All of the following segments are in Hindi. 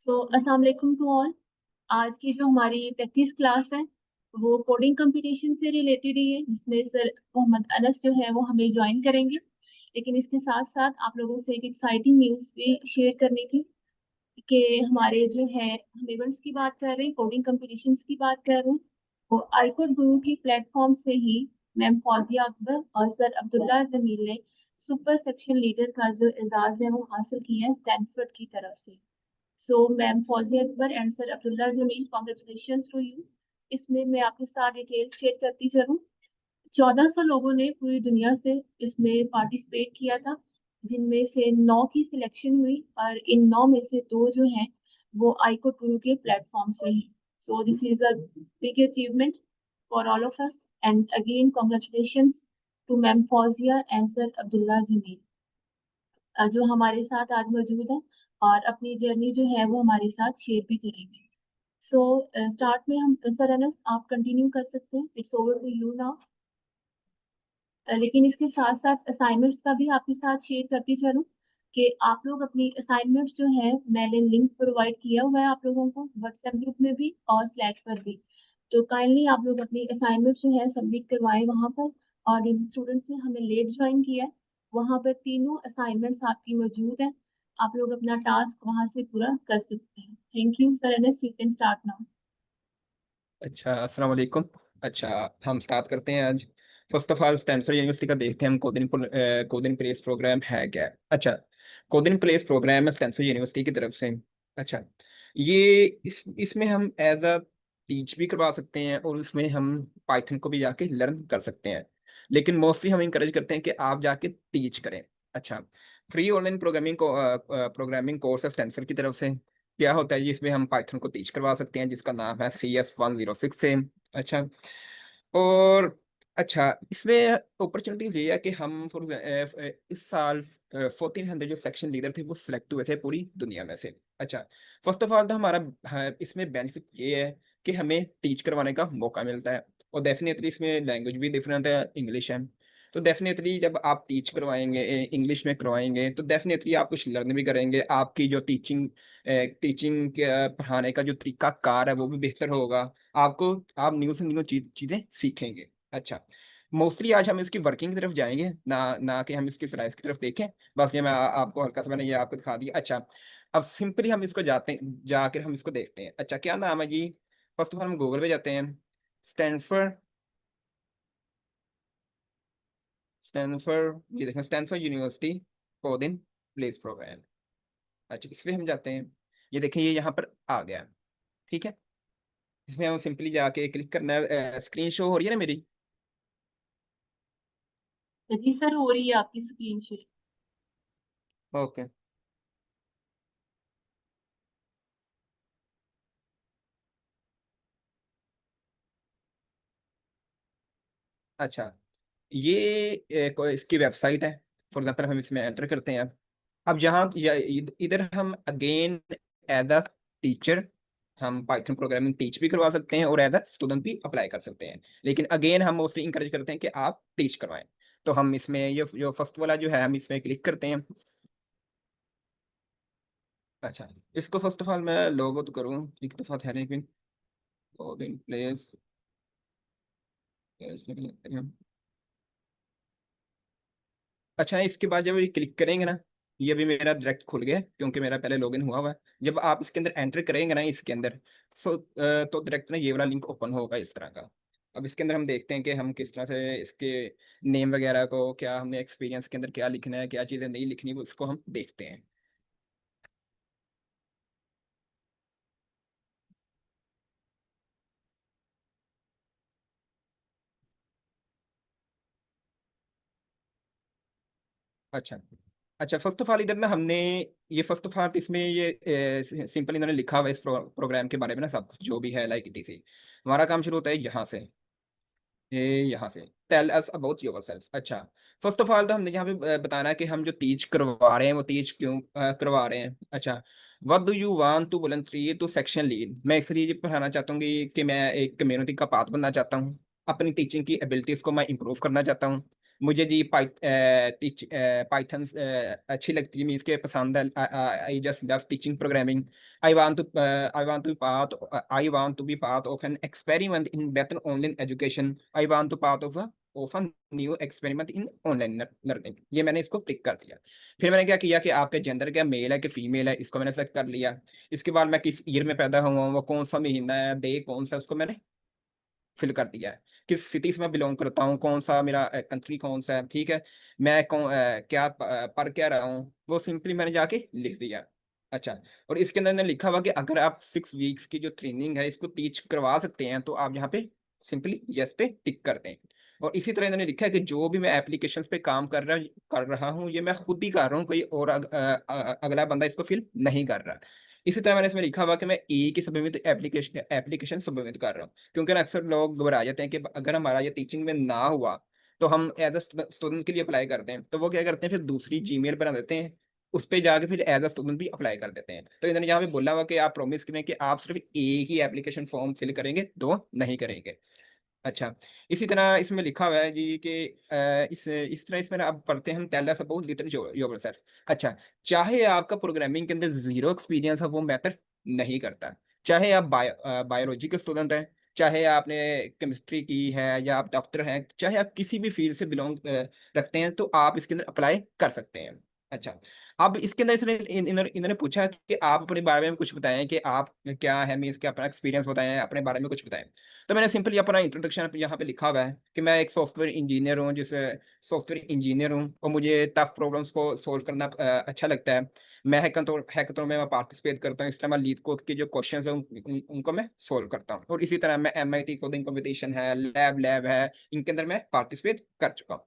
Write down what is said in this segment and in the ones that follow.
अस्सलाम वालेकुम टू ऑल। आज की जो हमारी प्रैक्टिस क्लास है वो कोडिंग कंपटीशन से रिलेटेड ही है, जिसमें सर मोहम्मद अनस जो है वो हमें ज्वाइन करेंगे। लेकिन इसके साथ साथ आप लोगों से एक एक्साइटिंग न्यूज़ भी शेयर करनी थी कि हमारे जो है हम इवेंट्स की बात कर रहे हैं, कोडिंग कंपटीशंस की बात कर रहे हैं। वो आईकोड गुरु की प्लेटफॉर्म से ही मैम फौजिया अकबर और सर अब्दुल्ला जमील ने सुपर सेक्शन लीडर का जो एजाज है वो हासिल किया है स्टैनफोर्ड की तरफ से। So ma'am Fauzia Akbar and sir Abdullah Jameel, congratulations to you. इसमें मैं आपके साथ डिटेल्स शेयर करती चलूँ। 1400 लोगों ने पूरी दुनिया से इसमें पार्टिसिपेट किया था, जिनमें से 9 की सिलेक्शन हुई और इन 9 में से 2 जो हैं वो आईकोड गुरु के प्लेटफॉर्म से हैं। So this is a big achievement for all of us and again congratulations to ma'am Fauzia and sir Abdullah Jameel, जो हमारे साथ आज मौजूद है और अपनी जर्नी जो है वो हमारे साथ शेयर भी करेंगे। सो स्टार्ट में हम सर अनस आप कंटिन्यू कर सकते हैं, it's over to you now. लेकिन इसके साथ साथ असाइनमेंट्स का भी आपके साथ शेयर करती चलूँ कि आप लोग अपनी असाइनमेंट्स जो है मैंने लिंक प्रोवाइड किया हुआ है आप लोगों को व्हाट्सएप ग्रुप में भी और स्लैक पर भी। तो काइंडली आप लोग अपनी असाइनमेंट्स जो है सबमिट करवाएं वहाँ पर। और जिन स्टूडेंट्स ने हमें लेट ज्वाइन किया है वहाँ पर तीनों असाइनमेंट्स आपकी मौजूद हैं। आप लोग अपना टास्क वहाँ से पूरा कर सकते हैं। Thank you sir NS, you can start now. अच्छा, अस्सलाम वालेकुम। अच्छा, हम स्टार्ट करते हैं आज। First of all Stanford university का देखते हैं हम कोडिंग प्लेस प्रोग्राम है क्या। अच्छा, कोडिंग प्लेस प्रोग्राम है स्टैनफोर्ड यूनिवर्सिटी की तरफ से। अच्छा, ये इसमें हम एज अ टीच भी करवा सकते हैं और उसमें हम पाइथन को भी जाके लर्न कर सकते हैं। लेकिन मोस्टली हम इंकरेज करते हैं कि आप जाके टीच करें। अच्छा, फ्री ऑनलाइन प्रोग्रामिंग कोर्स है स्टैनफोर्ड की तरफ से। क्या होता है जी, इसमें हम पाइथन को टीच करवा सकते हैं जिसका नाम है CS106 से। अच्छा, और अच्छा, इसमें अपॉर्चुनिटीज ये है कि हम इस साल 1400 जो सेक्शन लीडर थे वो सिलेक्ट हुए थे पूरी दुनिया में से। अच्छा, फर्स्ट ऑफ ऑल तो हमारा इसमें बेनिफिट ये है कि हमें टीच करवाने का मौका मिलता है। और डेफिनेटली इसमें लैंग्वेज भी डिफरेंट है, इंग्लिश है। तो डेफिनेटली जब आप टीच करवाएंगे इंग्लिश में करवाएंगे तो डेफिनेटली आप कुछ लर्न भी करेंगे। आपकी जो टीचिंग पढ़ाने का जो तरीका कार है वो भी बेहतर होगा। आप न्यू से न्यू चीज़ें सीखेंगे। अच्छा, मोस्टली आज हम इसकी वर्किंग की तरफ जाएंगे, ना कि हम इसकी स्लाइड्स की तरफ देखें। बस ये मैं आपको हल्का सा मैंने ये आपको दिखा दिया। अच्छा, अब सिंपली हम इसको जाकर हम इसको देखते हैं। अच्छा, क्या नाम है जी। फर्स्ट ऑफ ऑल हम गूगल पे जाते हैं। स्टैनफोर्ड स्टैनफोर्ड ये देखें, Stanford university coding place program. अच्छा, इस पे हम जाते हैं। ये देखें, ये यहाँ पर आ गया। ठीक है, इसमें हम सिंपली जाके क्लिक करना है। स्क्रीन शो हो रही है ना मेरी। जी सर, हो रही है आपकी स्क्रीन शेयर। ओके। अच्छा, ये इसकी वेबसाइट है। फॉर एग्जांपल हम इसमें एंटर करते हैं। अब यहाँ इधर हम अगेन एज अ टीचर हम पाइथन प्रोग्रामिंग टीच भी करवा सकते हैं और एज अ स्टूडेंट भी अप्लाई कर सकते हैं। लेकिन अगेन हम मोस्टली इंकरेज करते हैं कि आप टीच करवाएं। तो हम इसमें ये जो फर्स्ट वाला जो है हम इसमें क्लिक करते हैं। अच्छा, इसको फर्स्ट ऑफ ऑल मैं लॉग आउट करूँ एक दफ़ा ठहरे एक मिनट। कोडिंग प्लेस इसमें click करें हम। अच्छा, इसके बाद जब ये क्लिक करेंगे ना, ये भी मेरा डायरेक्ट खुल गया क्योंकि मेरा पहले लॉगिन हुआ हुआ है। जब आप इसके अंदर एंटर करेंगे ना इसके अंदर, तो डायरेक्ट ना ये वाला लिंक ओपन होगा इस तरह का। अब इसके अंदर हम देखते हैं कि हम किस तरह से इसके नेम वगैरह को, क्या हमने एक्सपीरियंस के अंदर क्या लिखना है, क्या चीज़ें नहीं लिखनी, वो उसको हम देखते हैं। अच्छा। अच्छा, फर्स्ट ऑफ ऑल इधर ना हमने ये फर्स्ट ऑफ ऑल इसमें ये सिंपल इन्होंने लिखा हुआ है इस प्रोग्राम के बारे में ना सब कुछ जो भी है लाइक इट इज। हमारा काम शुरू होता है यहाँ से। ये यहाँ से टेल अस अबाउट योरसेल्फ। अच्छा, फर्स्ट ऑफ ऑल तो हमने यहाँ पे बताना है कि हम जो टीच करवा रहे हैं वो टीच क्यों करवा रहे हैं। अच्छा, what do you want to volunteer to section lead. मैं एक्चुअली ये पढ़ाना चाहता हूँ कि मैं एक कम्युनिटी का पार्ट बनना चाहता हूँ। अपनी टीचिंग की एबिलिटीज को मैं इंप्रूव करना चाहता हूँ। मुझे जी पाइथन अच्छी लगती है, मीन्स के पसंद है। I just love teaching programming. I want to be part of an experiment in better online education. I want to part of a new experiment in online learning. ये मैंने इसको टिक कर दिया। फिर मैंने क्या किया कि आपके जेंडर क्या, मेल है कि फीमेल है, इसको मैंने सेलेक्ट कर लिया। इसके बाद मैं किस ईयर में पैदा हुआ हूँ, वो कौन सा महीना है, डे कौन सा, उसको मैंने फिल कर दिया है। किस सिटी से मैं बिलोंग करता हूँ, कौन सा मेरा कंट्री कौन सा है, ठीक है। मैं क्या पढ़ क्या रहा हूँ, वो सिंपली मैंने जाके लिख दिया। अच्छा। और इसके अंदर मैंने लिखा हुआ कि अगर आप 6 वीक्स की जो ट्रेनिंग है इसको टीच करवा सकते हैं तो आप यहाँ पे सिंपली यस पे टिक कर दें। और इसी तरह इन्होंने लिखा है कि जो भी मैं एप्लीकेशन पे काम कर रहा हूँ ये मैं खुद ही कर रहा हूँ, कोई और अगला बंदा इसको फिल नहीं कर रहा। इसी तरह मैंने इसमें लिखा हुआ कि मैं एक ही सबमिट एप्लीकेशन सबमिट कर रहा हूँ, क्योंकि ना अक्सर लोग घबरा जाते हैं कि अगर हमारा ये टीचिंग में ना हुआ तो हम एज अ स्टूडेंट के लिए अप्लाई करते हैं, तो वो क्या करते हैं फिर दूसरी जीमेल बना देते हैं, उस पे जाके फिर एज अ स्टूडेंट भी अप्लाई कर देते हैं। तो इन्होंने यहाँ पे बोला हुआ कि आप प्रॉमिस करें कि आप सिर्फ एक ही एप्लीकेशन फॉर्म फिल करेंगे, दो नहीं करेंगे। अच्छा। इसी तरह इसमें लिखा हुआ है जी कि इस तरह इसमें अब पढ़ते हैं हम, tell us about little yourself. अच्छा। चाहे आपका प्रोग्रामिंग के अंदर जीरो एक्सपीरियंस है वो मैटर नहीं करता। चाहे आप बायोलॉजी के स्टूडेंट हैं, चाहे आपने केमिस्ट्री की है, या आप डॉक्टर हैं, चाहे आप किसी भी फील्ड से बिलोंग रखते हैं तो आप इसके अंदर अप्लाई कर सकते हैं। अच्छा। अब इसके अंदर इसने इन्होंने इन्होंने पूछा कि आप अपने बारे में कुछ बताएं कि आप क्या है, मीन्स कि अपना एक्सपीरियंस बताएं, अपने बारे में कुछ बताएं। तो मैंने सिंपली अपना इंट्रोडक्शन यहाँ पे लिखा हुआ है कि मैं एक सॉफ्टवेयर इंजीनियर हूँ, जिसे सॉफ्टवेयर इंजीनियर हूँ और मुझे टफ प्रॉब्लम्स को सॉल्व करना अच्छा लगता है। मैं हैकाथॉन में मैं पार्टिसिपेट करता हूँ, इस तरह मैं लीड कोड के जो क्वेश्चन है उनको मैं सोल्व करता हूँ। और इसी तरह मैं MIT कोडिंग कॉम्पिटिशन है, लैब है, इनके अंदर मैं पार्टिसिपेट कर चुका हूँ।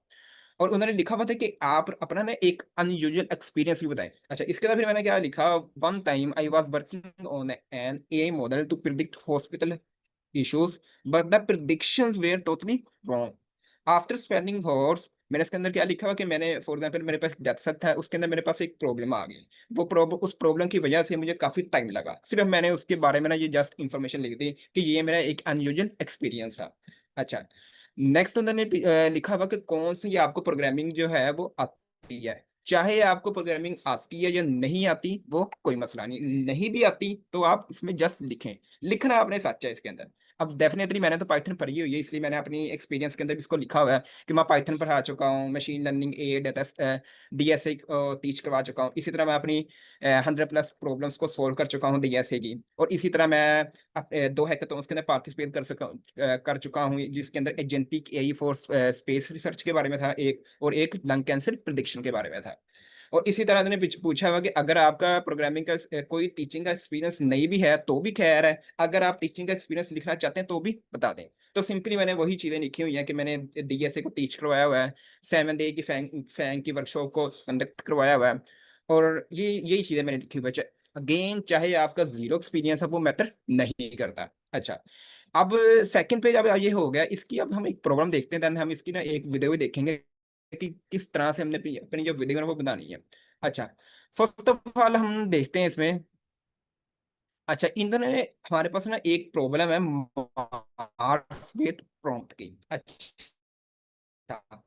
और उन्होंने लिखा हुआ था कि आप अपना ना एक अनयूजुअल एक्सपीरियंस भी बताएं। अच्छा। इसके बाद फिर मैंने क्या लिखा, one time I was working on an AI model to predict hospital issues, but the predictions were totally wrong. After spending hours, मैंने इसके अंदर क्या लिखा हुआ कि मैंने फॉर एग्जाम्पल मेरे पास डेटा सेट था, उसके अंदर मेरे पास एक प्रॉब्लम आ गई। वो प्रॉब्लम, उस प्रॉब्लम की वजह से मुझे काफी टाइम लगा। सिर्फ मैंने उसके बारे में ना ये जस्ट इंफॉर्मेशन लिख दी कि ये मेरा एक अनयूजुअल एक्सपीरियंस था। अच्छा। नेक्स्ट उन्होंने लिखा हुआ कि कौन सी आपको प्रोग्रामिंग जो है वो आती है। चाहे आपको प्रोग्रामिंग आती है या नहीं आती वो कोई मसला नहीं, नहीं भी आती तो आप इसमें जस्ट लिखें। लिखना आपने सच्चा है इसके अंदर। अब डेफिनेटली मैंने तो पाइथन पढ़ी हुई है, इसलिए मैंने अपनी एक्सपीरियंस के अंदर भी इसको लिखा हुआ है कि मैं पाइथन पढ़ा चुका हूँ, मशीन लर्निंग, ए डेटा, DSA टीच करवा चुका हूँ। इसी तरह मैं अपनी 100+ प्रॉब्लम्स को सोल्व कर चुका हूँ DSA की। और इसी तरह मैं 2 हैकाथॉन्स के अंदर पार्टिसिपेट कर चुका हूँ, जिसके अंदर agentic AI for space research के बारे में था एक, और एक लंग कैंसर प्रिडिक्शन के बारे में था। और इसी तरह मैंने पूछा हुआ कि अगर आपका प्रोग्रामिंग का कोई टीचिंग का एक्सपीरियंस नहीं भी है तो भी खैर है, अगर आप टीचिंग का एक्सपीरियंस लिखना चाहते हैं तो भी बता दें। तो सिंपली मैंने वही चीज़ें लिखी हुई हैं कि मैंने DSA को टीच करवाया हुआ है, 7 डे की फैंग की वर्कशॉप को कंडक्ट करवाया हुआ है। और यही चीज़ें मैंने लिखी हुई है। अगेन, चाहे आपका जीरो एक्सपीरियंस है वो मैटर नहीं करता। अच्छा। अब सेकंड पेज अब ये हो गया, इसकी अब हम एक प्रॉब्लम देखते हैं, देन हम इसकी ना एक वीडियो भी देखेंगे कि किस तरह से हमने अपनी जो वीडियो है वो बनानी है। अच्छा। फर्स्ट ऑफ ऑल हम देखते हैं इसमें। अच्छा। इन्होंने हमारे पास ना एक प्रॉब्लम है मार्क्स विद प्रॉम्प्ट की। अच्छा।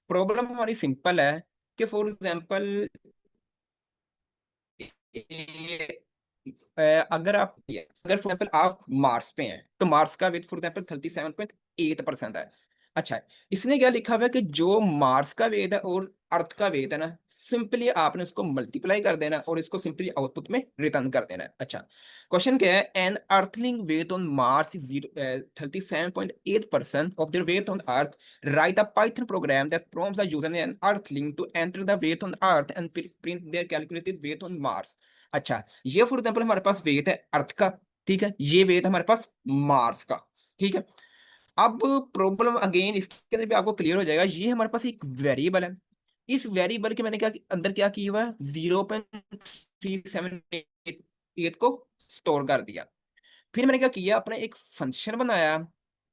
प्रॉब्लम हमारी सिंपल है कि फॉर एग्जांपल अगर फॉर एग्जाम्पल आप मार्स पे हैं तो मार्स का वेट फॉर एग्जाम्पल 37.8% है। अच्छा। इसने क्या लिखा हुआ है कि जो मार्स का वेट है और अर्थ का वेट है ना, सिंपली आपने उसको मल्टीप्लाई कर देना और इसको सिंपली आउटपुट में रिटर्न कर देना है। अच्छा। क्वेश्चन क्या है, an earthling weight on Mars is 37.8% of their weight on earth. Write a Python program that prompts the user an earthling to enter the weight on earth and print their calculated weight on Mars। अच्छा। ये फॉर एग्जाम्पल हमारे पास वेट है अर्थ का, ठीक है, ये वेट हमारे पास मार्स का, ठीक है। अब प्रॉब्लम अगेन इसके अंदर भी आपको क्लियर हो जाएगा, ये हमारे पास एक वेरिएबल है। इस वेरिएबल के मैंने क्या अंदर क्या किया हुआ है, 0.378 को स्टोर कर दिया। फिर मैंने क्या किया, अपना एक फंक्शन बनाया।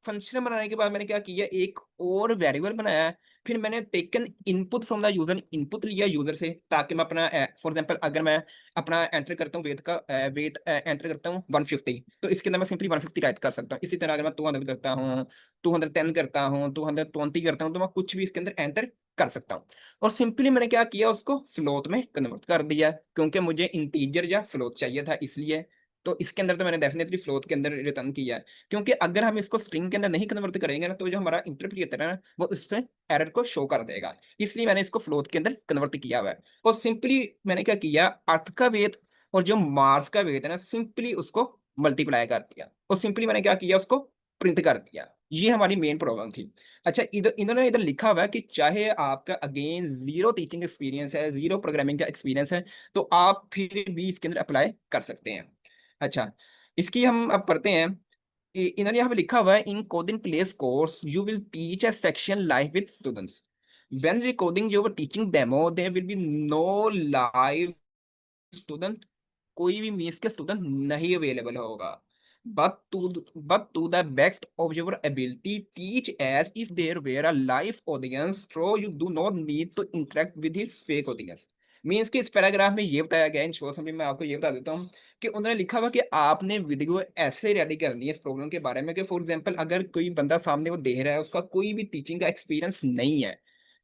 फंक्शन बनाने के बाद मैंने क्या किया, एक और वेरिएबल बनाया फिर मैंने taken input from the user, input लिया यूजर से, ताकि मैं अपना फॉर एग्जांपल अगर मैं अपना एंटर करता हूँ वेट का वेट एंटर करता हूँ 150, तो इसके अंदर मैं सिंपली 150 राइट कर सकता हूँ। इसी तरह अगर मैं 200 करता हूँ, 210 करता हूँ, 220 करता हूँ, तो मैं कुछ भी इसके अंदर एंटर कर सकता हूँ। और सिंपली मैंने क्या किया, उसको फ्लोट में कन्वर्ट कर दिया, क्योंकि मुझे इंटीजर या फ्लोट चाहिए था इसलिए। तो इसके अंदर तो मैंने डेफिनेटली फ्लोट के अंदर रिटर्न किया है, क्योंकि अगर हम इसको स्ट्रिंग के अंदर नहीं कन्वर्ट करेंगे ना, तो जो हमारा इंटरप्रेटर है ना, वो उस पर एरर को शो कर देगा। इसलिए मैंने इसको फ्लोट के अंदर कन्वर्ट किया हुआ है। और सिंपली मैंने क्या किया, अर्थ का वेट और जो मार्स का वेट है ना, सिंपली उसको मल्टीप्लाई कर दिया, और सिंपली मैंने क्या किया, उसको प्रिंट कर दिया। ये हमारी मेन प्रॉब्लम थी। अच्छा, इधर इन्होंने इधर लिखा हुआ है कि चाहे आपका अगेन जीरो टीचिंग एक्सपीरियंस है, जीरो प्रोग्रामिंग का एक्सपीरियंस है, तो आप फिर भी इसके अंदर अप्लाई कर सकते हैं। अच्छा, इसकी हम अब पढ़ते हैं। इन्होंने यहाँ पे लिखा हुआ है, in coding place course you will teach a section live with students, when recording your teaching demo there will be no live student, कोई भी मीन्स के स्टूडेंट नहीं अवेलेबल होगा। But to the best of your ability teach as if there were a live audience, so you do not need to interact with his fake audience. Means के इस पैराग्राफ में ये बताया गया, इन शॉर्ट समरी में आपको ये बता देता हूँ, कि उन्होंने लिखा हुआ कि आपने वीडियो ऐसे रेडी करनी है इस प्रॉब्लम के बारे में कि फॉर एग्जांपल अगर कोई बंदा सामने वो देख रहा है, उसका कोई भी टीचिंग का एक्सपीरियंस नहीं है,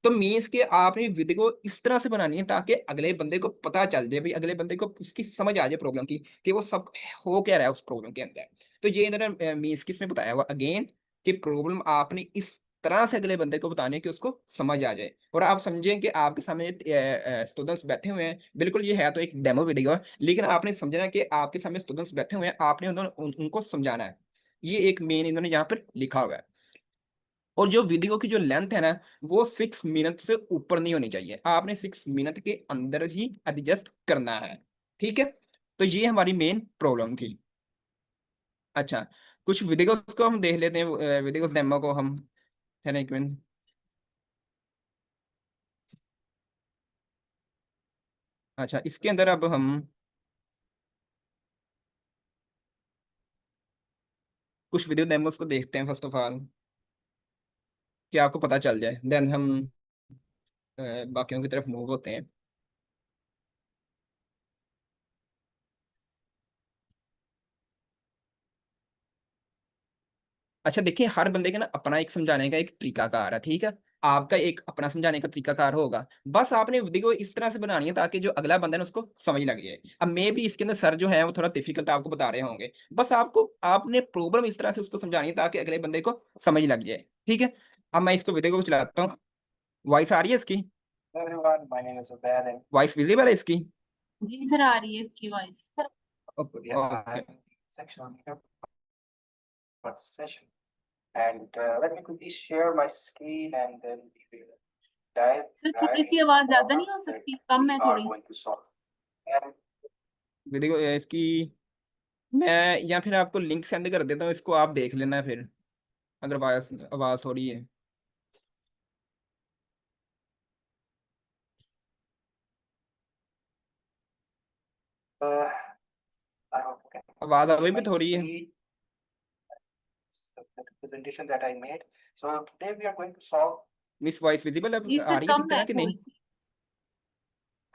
तो मीन्स के आपने वीडियो इस तरह से बनानी है ताकि अगले बंदे को पता चल जाए, भाई अगले बंदे को उसकी समझ आ जाए प्रॉब्लम की, कि वो सब हो क्या रहा है उस प्रॉब्लम के अंदर। तो ये इन्होंने मीन्स की इसमें बताया हुआ अगेन, कि प्रॉब्लम आपने इस तरह से अगले बंदे को बतानी है कि उसको समझ आ जाए। और आप समझें कि आपके सामने स्टूडेंट्स बैठे हुए हैं, बिल्कुल ये है तो एक डेमो वीडियो है, लेकिन आपने समझना है कि आपके सामने स्टूडेंट्स बैठे हुए हैं, आपने उनको समझाना है। ये एक मेन इन्होंने यहाँ पर लिखा हुआ है। और जो वीडियो की जो लेंथ है ना, वो 6 मिनट से ऊपर नहीं होनी चाहिए, आपने 6 मिनट के अंदर ही एडजस्ट करना है। ठीक है, तो ये हमारी मेन प्रॉब्लम थी। अच्छा, कुछ वीडियोस को हम देख लेते हैं, वीडियोस डेमो को हम, है ना, एक मिनट। अच्छा, इसके अंदर अब हम कुछ वीडियो डेमोस को देखते हैं फर्स्ट ऑफ ऑल, कि आपको पता चल जाए, देन हम बाकियों की तरफ मूव होते हैं। अच्छा देखिए, हर बंदे का ना अपना एक समझाने का एक तरीकाकार है, ठीक है। आपका एक अपना समझाने का तरीकाकार होगा, बस आपने वीडियो इस तरह से बनानी है ताकि जो अगला बंदा है ना, उसको समझ लग जाए। अब मे भी इसके अंदर सर जो है वो थोड़ा डिफिकल्ट आपको बता रहे होंगे, बस आपको आपने प्रॉब्लम इस तरह से उसको समझानी है ताकि अगले बंदे को समझ लग जाए। ठीक है, अब मैं इसको वीडियो को चलाता हूँ। वॉइस आ रही है इसकी? Hello everyone, my name is Ubaid and voice visible है इसकी? जी सर, आ रही है इसकी voice. Okay we are okay. section on here for the session. And let me quickly share my screen and then we will dive sir right थोड़ी सी into the आवाज ज्यादा problem नहीं हो that सकती? कम we है are थोड़ी। going to solve. And video इसकी मैं, या फिर आपको लिंक सेंड कर देता हूँ, इसको आप देख लेना फिर, अगर आवाज आवाज थोड़ी है। uh, I hope you can आवाज see अभी भी my थोड़ी है। screen. This is the presentation that I made. So today we are going to solve. Miss voice visible अब जी आ सर, रही है ठीक कम तरह है कि नहीं? थोड़ी सी,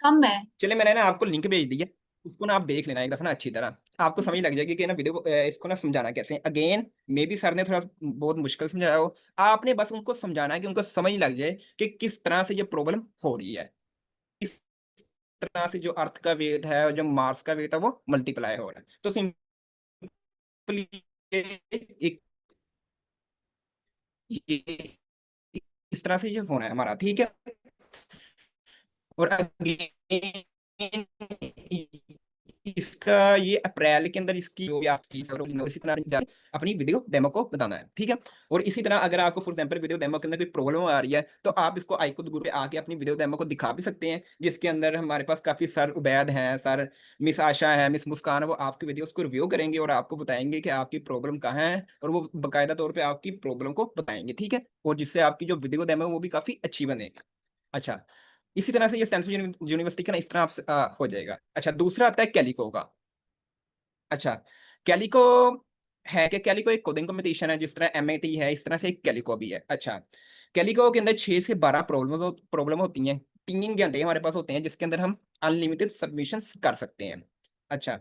कम है। चलिए, मैंने ना आपको लिंक भेज दी है, उसको ना आप देख लेना एक दफा ना अच्छी तरह, आपको समझ लग जाएगी कि ना वीडियो इसको ना समझाना कैसे है। अगेन मे बी सर ने थोड़ा बहुत मुश्किल समझाया हो, आपने बस उनको समझाना है कि उनको समझ लग जाए कि किस तरह से ये प्रॉब्लम हो रही है, किस तरह से जो अर्थ का वेट है और जो मार्स का वेट है वो मल्टीप्लाई हो रहा है। तो सिंपली एक ये इस तरह से ये होना है हमारा, ठीक है। और अगेन इसका ये अप्रैल के अंदर इसकी जो भी आप फीस और इसी तरह जाके अपनी वीडियो डेमो को बताना है, ठीक है। और इसी तरह अगर आपको फॉर एग्जांपल वीडियो डेमो के अंदर कोई प्रॉब्लम आ रही है, तो आप इसको आइकन ग्रुप पे आके अपनी वीडियो डेमो को दिखा भी सकते हैं, जिसके अंदर हमारे पास काफी सर उबैद हैं, सर मिस आशा है, मिस मुस्कान है, वो आपकी वीडियोस को रिव्यू करेंगे और आपको बताएंगे कि आपकी प्रॉब्लम कहाँ है, और वो बाकायदा तौर पर आपकी प्रॉब्लम को बताएंगे, ठीक है। और जिससे आपकी जो वीडियो डेमो है वो भी काफी अच्छी बनेगी। अच्छा, इसी तरह से ये स्टैनफोर्ड यूनिवर्सिटी का ना इस तरह हो जाएगा। अच्छा, दूसरा आता है कैलिको का। अच्छा, कैलिको है कि कैलिको एक कोडिंग कंपटीशन है, जिस तरह एमआईटी है इस तरह से एक कैलिको भी है। अच्छा, कैलिको के अंदर 6 से 12 प्रॉब्लम होती हैं, 3 घंटे हमारे पास होते हैं जिसके अंदर हम अनलिमिटेड सबमिशंस कर सकते हैं। अच्छा,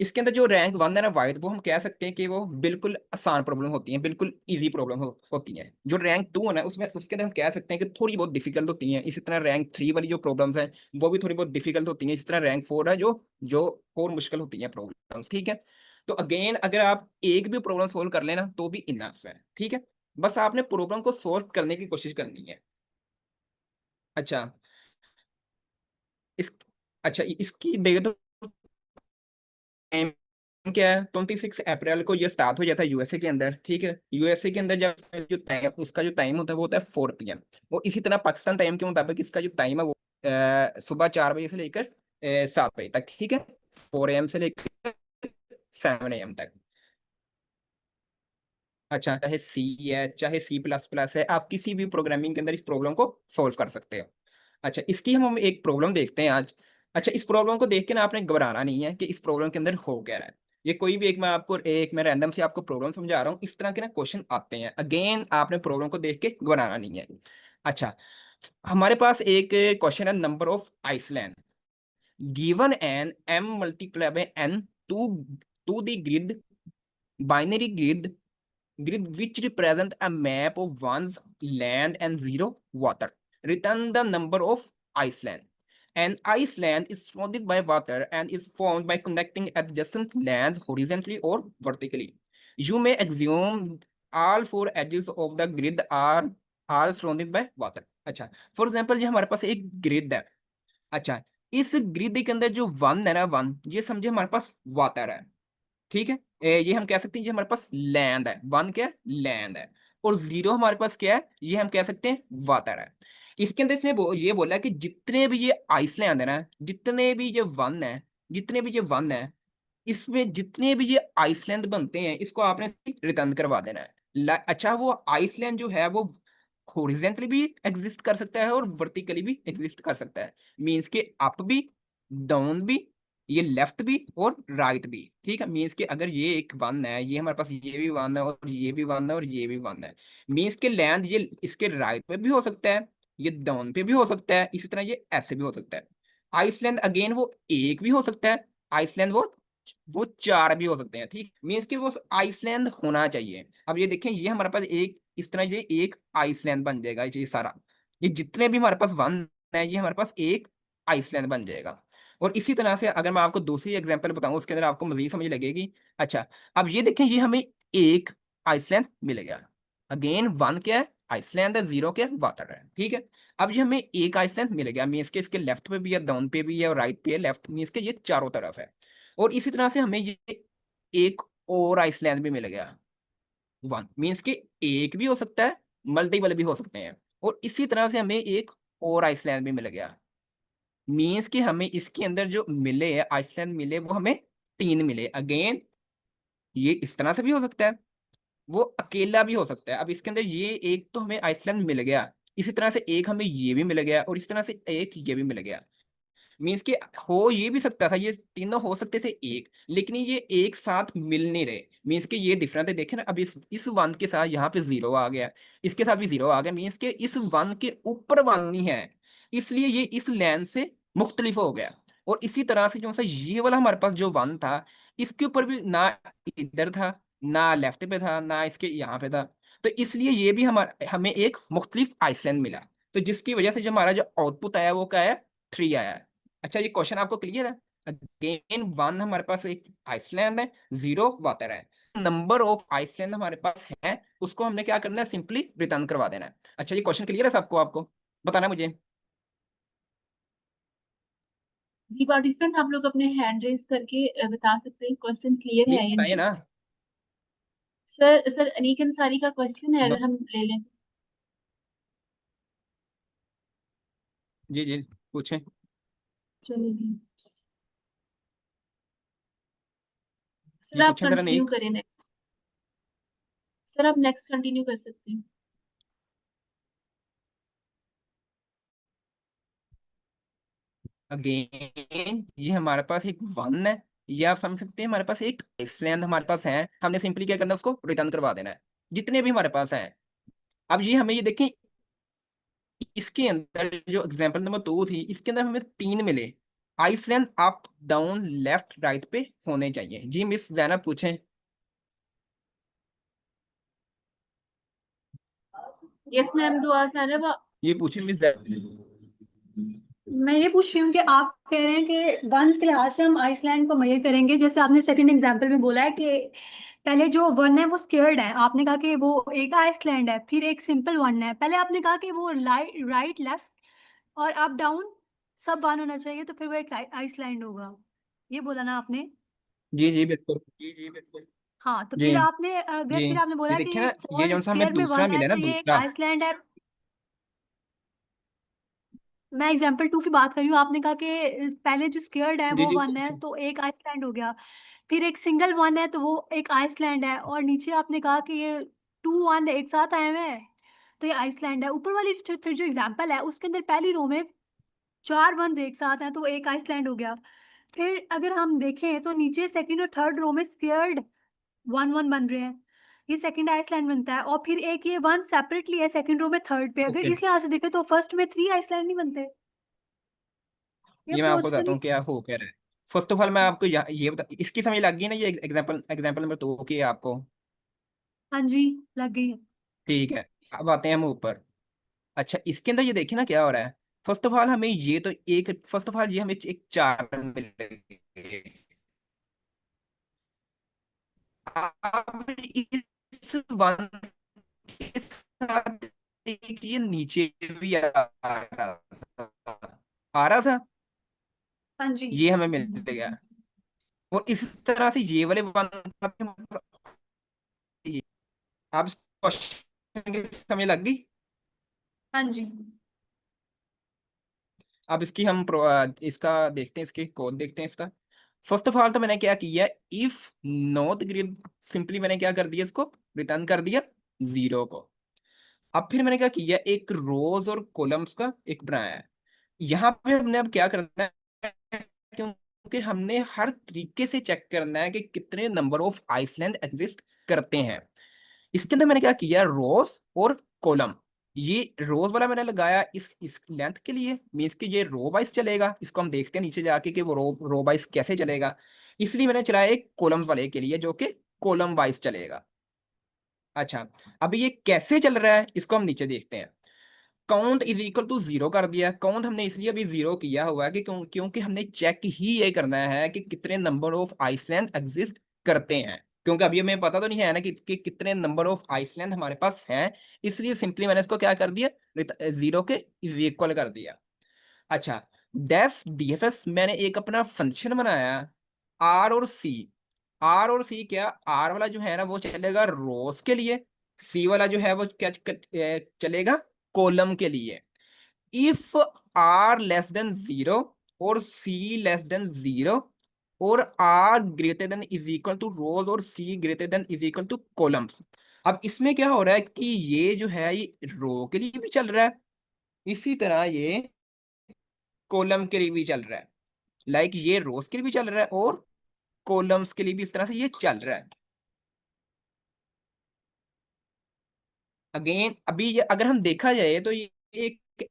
इसके अंदर जो रैंक 1 है ना वाइड, वो हम कह सकते हैं कि वो बिल्कुल आसान प्रॉब्लम होती है, बिल्कुल इजी प्रॉब्लम होती है। जो रैंक 2 है ना उसमें उसके अंदर हम कह सकते हैं कि थोड़ी बहुत डिफिकल्ट होती हैं। इसी तरह रैंक 3 वाली जो प्रॉब्लम्स हैं वो भी थोड़ी बहुत डिफिकल्ट होती हैं। इस तरह रैंक 4 है जो जो और मुश्किल होती हैं प्रॉब्लम्स। ठीक है, तो अगेन अगर आप एक भी प्रॉब्लम सोल्व कर लेना तो भी इनफ है। ठीक है, बस आपने प्रॉब्लम को सोल्व करने की कोशिश करनी है। अच्छा, इस अच्छा इसकी देख दो टाइम क्या है। 26 अप्रैल को ये स्टार्ट हो जाता है यूएसए के अंदर। ठीक है, यूएसए के अंदर जब जो टाइम उसका जो टाइम होता है वो होता है 4 PM। और इसी तरह पाकिस्तान टाइम के मुताबिक इसका जो टाइम है वो सुबह 4 बजे से लेकर 7 बजे तक। ठीक है, 4 AM से लेकर 7 AM तक। अच्छा, चाहे सी है चाहे C++ है, आप किसी भी प्रोग्रामिंग के अंदर इस प्रॉब्लम को सॉल्व कर सकते हो। अच्छा, इसकी हम एक प्रॉब्लम देखते हैं आज। अच्छा, इस प्रॉब्लम को देख के ना आपने घबराना नहीं है कि इस प्रॉब्लम के अंदर हो क्या रहा है। ये कोई भी मैं रैंडम से आपको प्रॉब्लम समझा रहा हूँ, इस तरह के ना क्वेश्चन आते हैं। अगेन आपने प्रॉब्लम को देख के घबराना नहीं है। अच्छा, हमारे पास एक क्वेश्चन है, number of island given an m multiply by n to to the grid binary grid which represent a map of one's land and zero water. Return the number of Iceland. An Iceland is surrounded by water and is formed by connecting adjacent lands horizontally or vertically. You may assume all four edges of the grid are all surrounded by water. अच्छा, फॉर एग्जाम्पल ये हमारे पास एक ग्रिड है। अच्छा, इस ग्रिड के अंदर जो वन है ना, वन ये समझे हमारे पास वाटर है। ठीक है, ये हम कह सकते हैं ये हमारे पास लैंड है। वन क्या है, लैंड है। और जीरो हमारे पास क्या है, ये हम कह सकते हैं वाटर है। इसके अंदर इसने ये बोला कि जितने भी ये आइसलैंड है ना, जितने भी ये वन है, जितने भी ये वन है, इसमें जितने भी ये आइसलैंड बनते हैं इसको आपने रिटर्न करवा देना है। अच्छा, वो आइसलैंड जो है वो हॉरिजेंटली भी एग्जिस्ट कर सकता है और वर्टिकली भी एग्जिस्ट कर सकता है। मींस के अप भी, डाउन भी, ये लेफ्ट भी और राइट भी। ठीक है, मीन्स कि अगर ये एक वन है, ये हमारे पास ये भी वन है और ये भी वन है और ये भी वन है, मीन्स के लैंड ये इसके राइट पे भी हो सकता है, ये डाउन पे भी हो सकता है, इसी तरह ये ऐसे भी हो सकता है। आइसलैंड अगेन वो एक भी हो सकता है, आइसलैंड वो चार भी हो सकते हैं। ठीक, मीन्स कि वो आइसलैंड होना चाहिए। अब ये देखें, ये हमारे पास एक इस तरह ये एक आइसलैंड बन जाएगा। ये सारा, ये जितने भी हमारे पास वन है ये हमारे पास एक आइसलैंड बन जाएगा। और इसी तरह से अगर मैं आपको दूसरी एग्जांपल बताऊं उसके अंदर आपको मजीद समझ लगेगी। अच्छा, अब ये देखें, ये हमें एक आइसलैंड मिल गया। अगेन वन क्या है, आइसलैंड है, जीरो क्या है, वाटर है। ठीक है, अब ये हमें एक आइसलैंड मिल गया, मीन्स के इसके लेफ्ट पे भी है, डाउन पे भी है और राइट पे है। लेफ्ट मीन्स के ये चारों तरफ है। और इसी तरह से हमें ये एक और आइसलैंड भी मिल गया। वन मीन्स के एक भी हो सकता है, मल्टीपल भी हो सकते हैं। और इसी तरह से हमें एक और आइसलैंड भी मिल गया। मीन्स कि हमें इसके अंदर जो मिले आइसलैंड मिले वो हमें 3 मिले। अगेन ये इस तरह से भी हो सकता है, वो अकेला भी हो सकता है। अब इसके अंदर ये एक तो हमें आइसलैंड मिल गया, इसी तरह से एक हमें ये भी मिल गया और इस तरह से एक ये भी मिल गया। मीन्स कि हो ये भी सकता था, ये तीनों हो सकते थे एक, लेकिन ये एक साथ मिल नहीं रहे। मीन्स कि ये डिफरेंट है। देखे ना, अब इस वन के साथ यहाँ पे जीरो आ गया, इसके साथ भी जीरो आ गया। मीन्स कि इस वन के ऊपर वन नहीं है, इसलिए ये इस लाइन से मुख्तलिफ हो गया। और इसी तरह से जो सा ये वाला हमारे पास जो वन था, इसके ऊपर भी ना इधर था, ना लेफ्ट पे था, ना इसके यहाँ पे था। तो इसलिए ये भी हमें एक मुख्तलिफ आइसलैंड मिला। तो जिसकी वजह से जो हमारा जो आउटपुट आया वो क्या है, 3 आया है। अच्छा, ये क्वेश्चन आपको क्लियर है। अगेन वन हमारे पास एक आइसलैंड है, जीरो वाटर है। नंबर ऑफ आइसलैंड हमारे पास है, उसको हमने क्या करना है, सिंपली रिटर्न करवा देना है। अच्छा, ये क्वेश्चन क्लियर है सबको, आपको बताना है मुझे। जी पार्टिसिपेंट्स, आप लोग अपने हैंड रेज करके बता सकते हैं क्वेश्चन क्लियर नहीं है या बताइए नहीं। ना। सर अनीक अंसारी का क्वेश्चन है, नो, अगर हम ले लें तो। जी जी, पूछें। चलिए जी सर, आप पूछें जरा कंटिन्यू नेक। करें नेक्स्ट। सर आप नेक्स्ट कंटिन्यू कर सकते हैं। अगेन ये हमारे पास एक वन है, ये आप समझ सकते हैं, हमारे पास एक लेंथ हमारे पास है, हमने सिंपली क्या करना है, उसको रिटर्न करवा देना है जितने भी हमारे पास हैं। अब ये हमें ये देखें, इसके अंदर जो एग्जांपल नंबर 2 थी, इसके अंदर हमें 3 मिले। Ice length up down left right पे होने चाहिए। जी मिस जैनब पूछें। यस मैम, दुआ सानब। ये पूछे मिस जैनब। मैं ये पूछ रही हूँ कि आप कह रहे हैं कि वंस के लिहाज से हम आइसलैंड को मेजर करेंगे, जैसे आपने सेकंड एग्जांपल में बोला है कि पहले जो वन है वो स्केयर्ड है, आपने कहा कि वो एक आइसलैंड है, फिर एक सिंपल वन है। पहले आपने कहा कि वो राइट लेफ्ट और अप डाउन सब वन होना चाहिए, तो फिर वो एक आइसलैंड होगा, ये बोला ना आपने? जी जी बिल्कुल, जी जी बिल्कुल। हाँ, तो जी फिर आपने अगर जी, फिर आपने ये बोला देखिए कि ना, ये फोर जो सा हमें स्क्वायर में दूसरा वन है मिला ना, तो ये एक दूसरा। आइसलैंड है। मैं एग्जाम्पल 2 की बात कर रही हूँ, आपने कहा कि पहले जो स्क्वायर्ड है जी वो जी वन है तो एक आइसलैंड हो गया, फिर एक सिंगल वन है तो वो एक आइसलैंड है, और नीचे आपने कहा कि ये टू वन एक साथ आए हुए हैं तो ये आइसलैंड है। ऊपर वाली फिर जो एग्जाम्पल है उसके अंदर पहली रो में चार वन एक साथ हैं तो वो एक आइसलैंड हो गया। फिर अगर हम देखें तो नीचे सेकंड और थर्ड रो में स्क्वायर्ड वन वन बन रहे हैं, ये सेकंड आइसलैंड बनता है, और फिर एक ये वन सेपरेटली है सेकंड रो में थर्ड पे। अगर ओके, इस लिहाज से देखें तो फर्स्ट में 3 आइसलैंड नहीं बनते, ये ये मैं आपको अप्रोच तो बताता नहीं। हूँ क्या हो क्या रहा है। फर्स्ट ऑफ ऑल मैं आपको ये बता, इसकी समझ लग गई ना, ये एग्जांपल एग्जांपल नंबर 2 की है आपको। हाँ जी, लग गई है। ठीक है, अब आते हैं हम ऊपर। अच्छा, इसके अंदर ये देखिए ना क्या हो रहा है। फर्स्ट ऑफ ऑल हमें ये तो एक, फर्स्ट ऑफ ऑल ये हमें एक 4 मिलेंगे। अब इस वन के साथ एक ये नीचे भी रहा था, आ रहा था, हाँ जी। ये हमें मिल गया। और इस तरह से ये वाले वन का भी हमारे पास ये। आप क्वेश्चन की समझ लग गई। हाँ जी। अब इसकी हम इसका देखते हैं, इसके कोड देखते हैं इसका। फर्स्ट ऑफ ऑल तो मैंने क्या किया, इफ नॉट ग्रिड, सिंपली मैंने क्या कर दिया, इसको रिटर्न कर दिया 0 को। अब फिर मैंने क्या किया, एक रोज और कॉलम्स का एक बनाया है। यहाँ पे हमने अब क्या करना है, क्योंकि हमने हर तरीके से चेक करना है कि कितने नंबर ऑफ आइसलैंड एग्जिस्ट करते हैं। इसके अंदर मैंने क्या किया, रोज और कॉलम। ये रोज वाला मैंने लगाया इस लेंथ के लिए, मीन्स कि ये रो वाइज चलेगा। इसको हम देखते हैं नीचे जाके कि वो रो वाइज कैसे चलेगा। इसलिए मैंने चलाया एक कॉलम्स वाले के लिए जो कि कॉलम वाइज चलेगा। अच्छा, अब ये कैसे चल रहा है इसको हम नीचे देखते हैं। काउंट इज इक्वल टू 0 कर दिया। काउंट हमने इसलिए अभी 0 किया हुआ है कि क्योंकि हमने चेक ही ये करना है कि कितने नंबर ऑफ आइसलैंड एग्जिस्ट करते हैं, क्योंकि अभी हमें पता तो नहीं है ना कि कितने नंबर ऑफ आइसलैंड हमारे पास हैं। इसलिए सिंपली मैंने इसको क्या कर दिया, 0 के इज इक्वल कर दिया। अच्छा, डेफ डीएफएस मैंने एक अपना फंक्शन बनाया, आर और सी। आर और सी क्या, आर वाला जो है ना वो चलेगा रोज के लिए, सी वाला जो है वो क्या चलेगा कॉलम के लिए। इफ आर लेस देन 0 और सी लेस देन 0 और R greater than is equal to rows और C greater than is equal to columns. अब इसमें क्या हो रहा है कि ये जो है ये रो के लिए भी चल रहा है, इसी तरह ये कॉलम के लिए भी चल रहा है। लाइक ये रोज के लिए भी चल रहा है और कॉलम्स के लिए भी इस तरह से ये चल रहा है। अगेन अभी ये अगर हम देखा जाए तो ये एक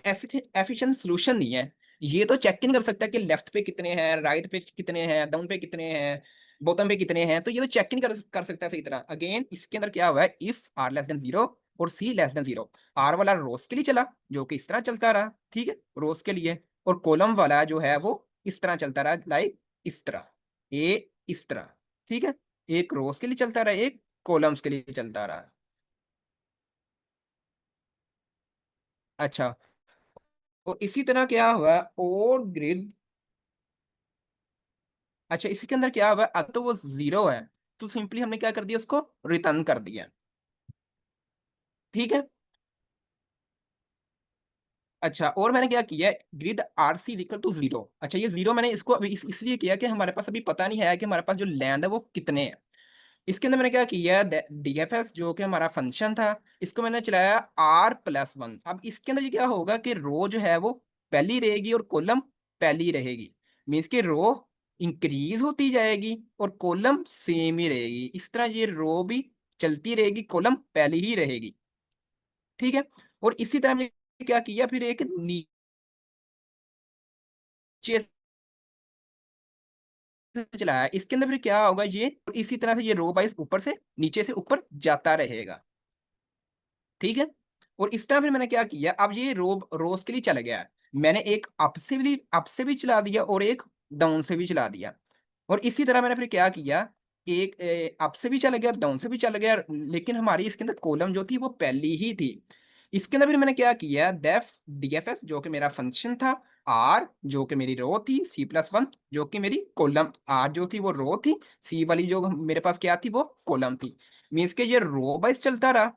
एफिशिएंट सोल्यूशन नहीं है। ये तो चेक इन कर सकता है कि लेफ्ट पे कितने हैं, राइट पे कितने हैं, डाउन पे कितने हैं, बॉटम पे कितने हैं, तो ये तो चेक इन कर सकता है सही तरह। अगेन इसके अंदर क्या हुआ है, इफ आर लेस देन 0 और सी लेस देन 0। आर वाला रोज के लिए चला जो कि इस तरह चलता रहा, ठीक है, रोज के लिए। और कॉलम वाला जो है वो इस तरह चलता रहा, लाइक इस तरह, ए इस तरह, ठीक है। एक रोज के लिए चलता रहा, एक कॉलम्स के लिए चलता रहा। अच्छा, और इसी तरह क्या हुआ, और ग्रिड। अच्छा, इसी के अंदर क्या हुआ, अब तो वो 0 है तो सिंपली हमने क्या कर दिया, उसको रिटर्न कर दिया, ठीक है। अच्छा, और मैंने क्या किया, grid r c equal to 0। अच्छा, ये 0 मैंने इसको अभी इसलिए किया कि हमारे पास अभी पता नहीं है कि हमारे पास जो लैंड है वो कितने हैं। इसके अंदर मैंने क्या किया, डीएफएस जो कि हमारा फंक्शन था, इसको मैंने चलाया r+1। अब इसके अंदर ये क्या होगा कि रो जो है वो पहली रहेगी और कॉलम पहली रहेगी। मीन्स कि रो इंक्रीज होती जाएगी और कॉलम सेम ही रहेगी। इस तरह ये रो भी चलती रहेगी, कॉलम पहले ही रहेगी, ठीक है। और इसी तरह हमने क्या किया, फिर एक नीचे से चलाया, इसके अंदर फिर क्या होगा, ये इसी तरह से ये रो वाइज ऊपर से नीचे से ऊपर जाता रहेगा, ठीक है। और इस तरह फिर मैंने क्या किया, अब ये रोज के लिए चला गया, मैंने एक अप से भी चला दिया और एक डाउन से भी चला दिया। और इसी तरह मैंने फिर क्या किया, एक अप से भी चला गया, डाउन से भी चला गया, लेकिन हमारी इसके अंदर कॉलम जो थी वो पहली ही थी। इसके अंदर फिर मैंने क्या किया, डेफ डीएफएस जो कि मेरा फंक्शन था, आर जो कि मेरी रो थी, C+1 जो कि मेरी कॉलम, आर जो थी वो रो थी, सी वाली जो मेरे पास क्या थी वो कॉलम थी। मीन्स के ये रो वाइज चलता रहा,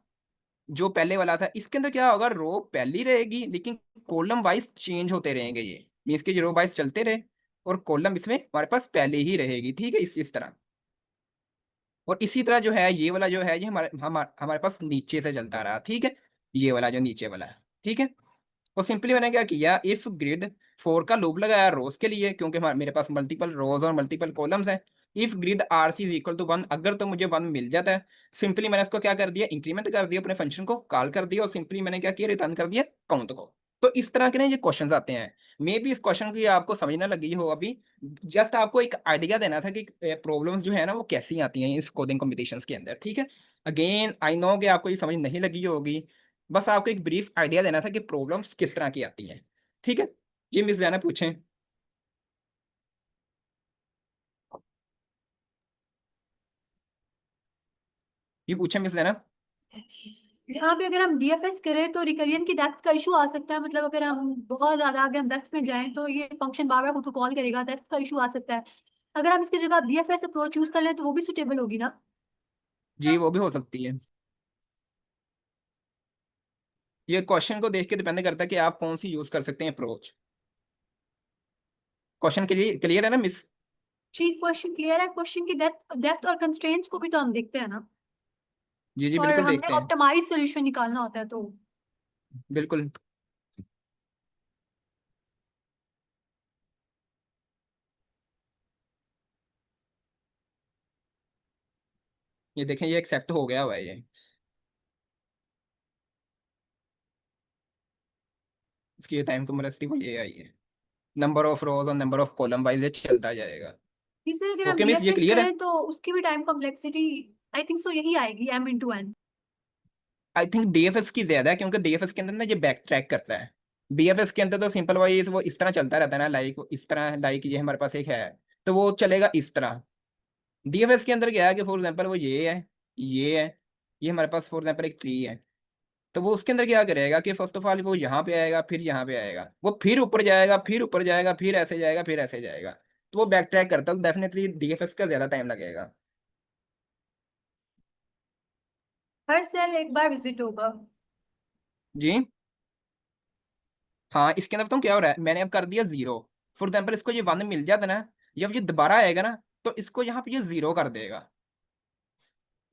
जो पहले वाला था। इसके अंदर क्या होगा, रो पहली रहेगी लेकिन कॉलम वाइज चेंज होते रहेंगे, ये मीन्स के रो वाइज चलते रहे और कॉलम इसमें हमारे पास पहले ही रहेगी, ठीक है, इस तरह। और इसी तरह जो है ये वाला जो है ये हमारे पास नीचे से चलता रहा, ठीक है, ये वाला जो नीचे वाला है, ठीक है। और सिंपली मैंने क्या किया, इफ ग्रिड 4 का लूप लगाया रोज के लिए, क्योंकि मेरे पास मल्टीपल रोज और मल्टीपल कॉलम्स हैं। If grid RC is equal to 1, अगर तो मुझे 1 मिल जाता है, सिंपली मैंने इसको क्या कर दिया, इंक्रीमेंट कर दिया, अपने फंक्शन को कॉल कर दिया और सिंपली मैंने क्या किया, रिटर्न कर दिया काउंट को। तो इस तरह के ना ये क्वेश्चंस आते हैं। मे बी इस क्वेश्चन की आपको समझ ना लगी हो अभी, जस्ट आपको एक आइडिया देना था कि प्रॉब्लम्स जो है ना वो कैसी आती हैं इस कोडिंग कॉम्पिटिशन्स के अंदर, ठीक है। अगेन आई नो कि आपको ये समझ नहीं लगी होगी, बस आपको एक ब्रीफ आइडिया देना था कि प्रॉब्लम्स किस तरह की आती हैं, ठीक है। जी मिस जैना पूछें। ये पूछें मिस जैना। यहाँ पे अगर हम डीएफएस करें तो रिकरियन की डेप्थ का इशू आ सकता है, मतलब अगर हम बहुत ज्यादा आगे हम डेप्थ में जाएं तो ये फंक्शन बार बार खुद को कॉल करेगा, डेप्थ का इशू आ सकता है। अगर हम इसकी जगह डीएफएस अप्रोच यूज कर लें तो वो भी सुटेबल होगी ना? जी वो भी हो सकती है, ये क्वेश्चन को देख के डिपेंड करता है कि आप कौन सी यूज कर सकते हैं अप्रोच। क्वेश्चन के लिए क्लियर है ना मिस? जी क्वेश्चन क्लियर है, क्वेश्चन की डेप्थ डेप्थ और कंस्ट्रेंट्स को भी तो हम देखते हैं ना, जी जी और बिल्कुल हमने देखते हैं, ऑप्टिमाइज सॉल्यूशन निकालना होता है तो। बिल्कुल। ये देखें ये एक्सेप्ट हो गया हुआ है ये, इसकी टाइम कम्प्लेक्सिटी वो ये आई है, नंबर ऑफ रोज और नंबर ऑफ कॉलम वाइज ये चलता जाएगा। इसलिए अगर हम ओके मिस ये डीएफएस क्लियर है? करें तो उसकी भी time complexity I think so यही आएगी, m/n। आई थिंक DFS की ज्यादा है, क्योंकि DFS के अंदर ना ये बैक ट्रैक करता है। BFS के अंदर तो सिंपल वाइज वो इस तरह चलता रहता है ना, लाइक इस तरह, लाइक ये हमारे पास एक है तो वो चलेगा इस तरह। DFS के अंदर क्या है कि फॉर एग्जाम्पल वो ये है, ये है, ये हमारे पास फॉर एग्जाम्पल एक ट्री है, तो वो उसके अंदर क्या करेगा कि फर्स्ट ऑफ ऑल वो यहाँ पे आएगा, फिर यहाँ पे आएगा, वो फिर ऊपर जाएगा, फिर ऊपर जाएगा, फिर ऐसे जाएगा, फिर ऐसे जाएगा, तो वो बैक ट्रैक करता है, तो डेफिनेटली DFS का ज्यादा टाइम लगेगा। हर सेल एक बार विजिट होगा। जी हाँ, इसके अंदर बताऊँ क्या हो रहा है, मैंने अब कर दिया 0। फॉर एग्जाम्पल इसको ये 1 मिल जाता ना, जब ये दोबारा आएगा ना तो इसको यहाँ पे ये 0 कर देगा,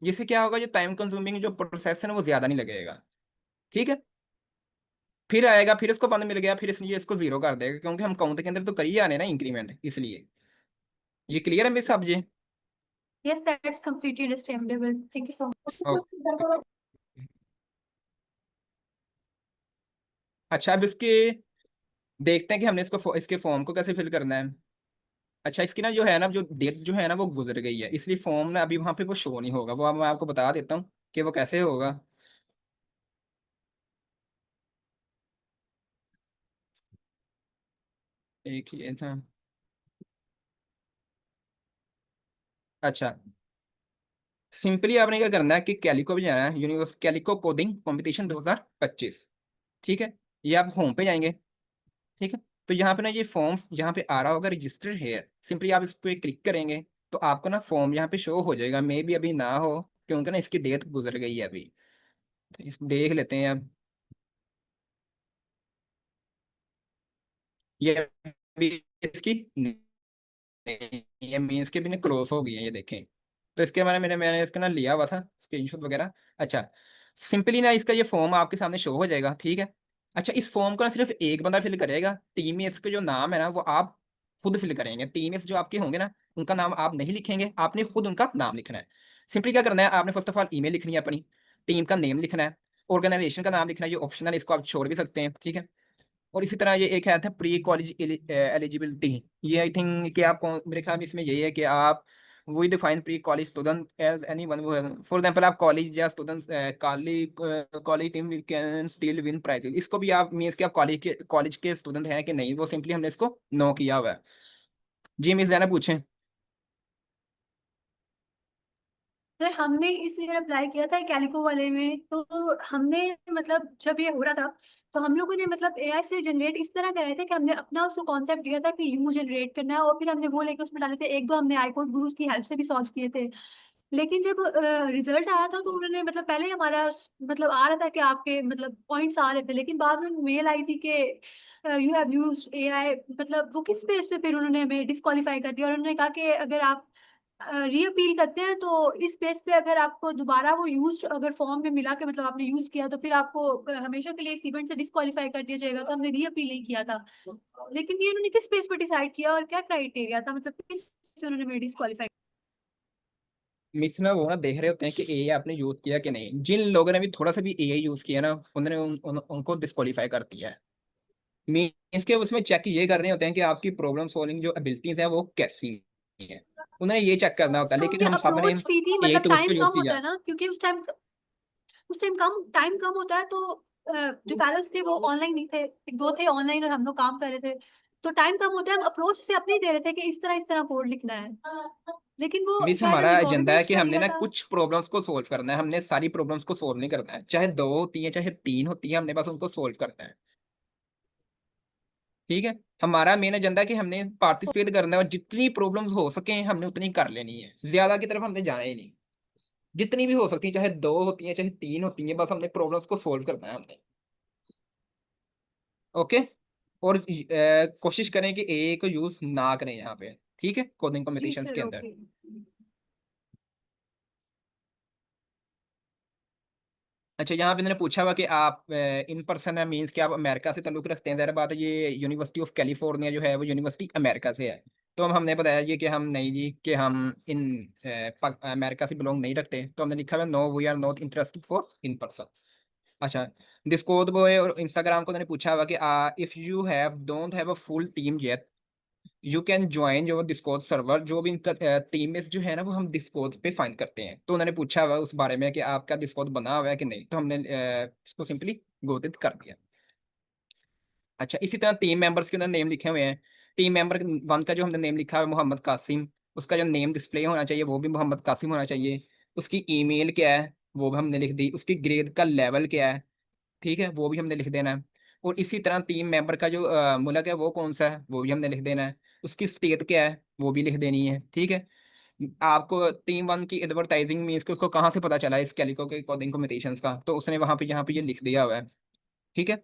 जिससे क्या होगा, जो टाइम कंज्यूमिंग जो प्रोसेस है ना वो ज्यादा नहीं लगेगा, ठीक है। फिर आएगा, फिर इसको 1 मिल गया, फिर इसलिए इसको 0 कर देगा, क्योंकि हम काउंट के अंदर तो करिए आने ना इंक्रीमेंट, इसलिए। ये क्लियर है मिस साहब जी? Yes, that's completely understandable. Thank you so okay. much. अच्छा अब इसके देखते हैं कि हमने इसके फॉर्म को कैसे फिल करना है। अच्छा इसकी ना जो है ना, जो डेट जो है ना वो गुजर गई है, इसलिए फॉर्म ना अभी वहां पे वो शो नहीं होगा, वो अब मैं आपको बता देता हूँ कि वो कैसे होगा। एक ये था। अच्छा सिंपली आपने क्या करना है कि कैलिको पे जाना है, यूनिवर्स कैलिको कोडिंग कंपटीशन 2025, ठीक है। ये आप होम पे जाएंगे, ठीक है। तो यहाँ पे ना ये फॉर्म यहाँ पे आ रहा होगा रजिस्टर्ड है, सिंपली आप इस पे क्लिक करेंगे तो आपको ना फॉर्म यहाँ पे शो हो जाएगा, मे भी अभी ना हो क्योंकि ना इसकी डेट गुजर गई है अभी। तो देख लेते हैं अब, ये अभी इसकी ये मीन्स के भी ना क्लोज हो गई है, ये देखें। तो इसके मैंने मैंने इसका ना लिया हुआ था स्क्रीनशॉट वगैरह। अच्छा सिंपली ना इसका ये फॉर्म आपके सामने शो हो जाएगा, ठीक है। अच्छा इस फॉर्म को ना सिर्फ एक बंदा फिल करेगा, टीम में इसका जो नाम है ना वो आप खुद फिल करेंगे। टीममेट्स जो आपके होंगे ना, उनका नाम आप नहीं लिखेंगे, आपने खुद उनका नाम लिखना है। सिंपली क्या करना है, आपने फर्स्ट ऑफ ऑल ईमेल लिखनी है अपनी, टीम का नेम लिखना है, ऑर्गेनाइजेशन का नाम लिखना है, ये ऑप्शनल है, इसको आप छोड़ भी सकते हैं, ठीक है। और इसी तरह ये एक है था प्री कॉलेज एलिजिबिलिटी, ये आई थिंक कि आप मेरे ख्याल में इसमें यही है कि आप we define pre college student as anyone, for example आप कॉलेज या students college team can still win prizes, इसको भी आप मीन्स कि आप कॉलेज के स्टूडेंट हैं कि नहीं, वो सिंपली हमने इसको नो किया हुआ है। जी मिस जैना पूछें। सर हमने इस ईयर अप्लाई किया था कैलिको वाले में, तो हमने मतलब जब ये हो रहा था तो हम लोगों ने मतलब एआई से जनरेट इस तरह करे थे कि हमने अपना उसको कॉन्सेप्ट दिया था कि यूं जनरेट करना है, और फिर हमने वो लेके उसमें डाले थे। एक दो हमने आई कोड गुरुज की हेल्प से भी सॉल्व किए थे। लेकिन जब रिजल्ट आया था तो उन्होंने मतलब पहले ही हमारा मतलब आ रहा था कि आपके मतलब पॉइंट्स आ रहे थे, लेकिन बाद में मेल आई थी कि यू हैव यूज्ड एआई, मतलब वो किस बेस पे फिर उन्होंने हमें डिस्क्वालीफाई कर दिया। और उन्होंने कहा कि अगर आप रीअपील करते हैं तो इस बेस पे अगर आपको दोबारा वो यूज अगर फॉर्म में मिला के मतलब आपने यूज किया तो फिर आपको हमेशा के लिए इस इवेंट से डिस्क्वालीफाई कर दिया जाएगा। तो हमने रीअपील नहीं किया था। लेकिन ये उन्होंने किस बेस पे डिसाइड किया और क्या क्राइटेरिया था, मतलब किस पे उन्होंने हमें डिस्क्वालीफाई? मिस ना वो ना देख रहे होते हैं कि एआई आपने यूज किया कि नहीं, जिन लोगों ने भी थोड़ा सा भी एआई यूज किया ना, उन्होंने उनको डिस्क्वालीफाई कर दिया है। मीन्स के उसमें चेक ये कर रहे होते हैं कि आपकी प्रॉब्लम सॉल्विंग जो एबिलिटीज है वो कैसी है, उन्हें ये चेक करना होता है। तो लेकिन उनकी हम सब ने अप्रोच दी थी, एआई मतलब टूल्स को टाइम यूज कम होता किया। है ना, क्योंकि उस टाइम कम होता है, तो जो फेलोज थे वो ऑनलाइन नहीं थे, एक दो थे ऑनलाइन और हम लोग काम कर रहे थे। तो टाइम कम होता है, हम अप्रोच से अपनी दे रहे थे कि इस तरह कोड लिखना है। लेकिन वो मिस शायद हमारा रिकॉर्ड एजेंडा है बेस्ड कि हो हमने गया ना था। कुछ प्रॉब्लम्स को सोल्व करना है, हमने सारी प्रॉब्लम्स को सोल्व नहीं करना है, चाहे 2 होती है चाहे 3 होती है, हमने बस उनको सोल्व करना है, ठीक है। हमारा मेन एजेंडा है कि हमने पार्टिसिपेट करना है और जितनी प्रॉब्लम्स हो सके हमने उतनी कर लेनी है, ज्यादा की तरफ हमने जाना ही नहीं। जितनी भी हो सकती है, चाहे 2 होती है चाहे 3 होती है, बस हमने प्रॉब्लम्स को सोल्व करना है हमने। ओके। और कोशिश करें कि ए को यूज ना करें यहाँ पे, ठीक है, कोडिंग जी कॉम्पिटिशन्स सर, के अंदर। ओके। अच्छा, यहाँ पे इन्होंने पूछा हुआ कि आप इन पर्सन है, मीन्स कि आप अमेरिका से ताल्लुक रखते हैं, ज़ाहिर बात है ये यूनिवर्सिटी ऑफ कैलिफोर्निया जो है वो यूनिवर्सिटी अमेरिका से है। तो हमने बताया ये कि हम नहीं जी, कि हम इन अमेरिका से बिलोंग नहीं रखते, तो हमने लिखा हुआ no we are not interested for in person. अच्छा, डिस्कॉर्ड बॉय और इंस्टाग्राम को मैंने पूछा हुआ कि if you have don't have a full team yet, you can join your Discord server, जो भी इनका टीम में जो है ना वो हम डिस्कॉर्ड पे फाइंड करते हैं। तो उन्होंने पूछा हुआ उस बारे में कि आपका डिस्कॉर्ड बना हुआ है कि नहीं, तो हमने इसको सिंपली घोषित कर दिया। अच्छा, इसी तरह टीम मेंबर्स के अंदर नेम लिखे हुए हैं। टीम मेंबर 1 का जो हमने नेम लिखा है मोहम्मद कासिम, उसका जो नेम डिस्प्ले होना चाहिए वो भी मोहम्मद कासिम होना चाहिए। उसकी ईमेल क्या है वो भी हमने लिख दी, उसकी ग्रेड का लेवल क्या है, ठीक है, वो भी हमने लिख देना है। और इसी तरह टीम मेंबर का जो मुल्क है वो कौन सा है वो भी हमने लिख देना है। उसकी स्टेट क्या है वो भी लिख देनी है, ठीक है। आपको टीम 1 की एडवर्टाइजिंग मीन्स कि उसको कहाँ से पता चला इस कैलिको के कोडिंग कॉम्पिटिशन्स का, तो उसने वहाँ पे यहाँ पे ये लिख दिया हुआ है, ठीक है।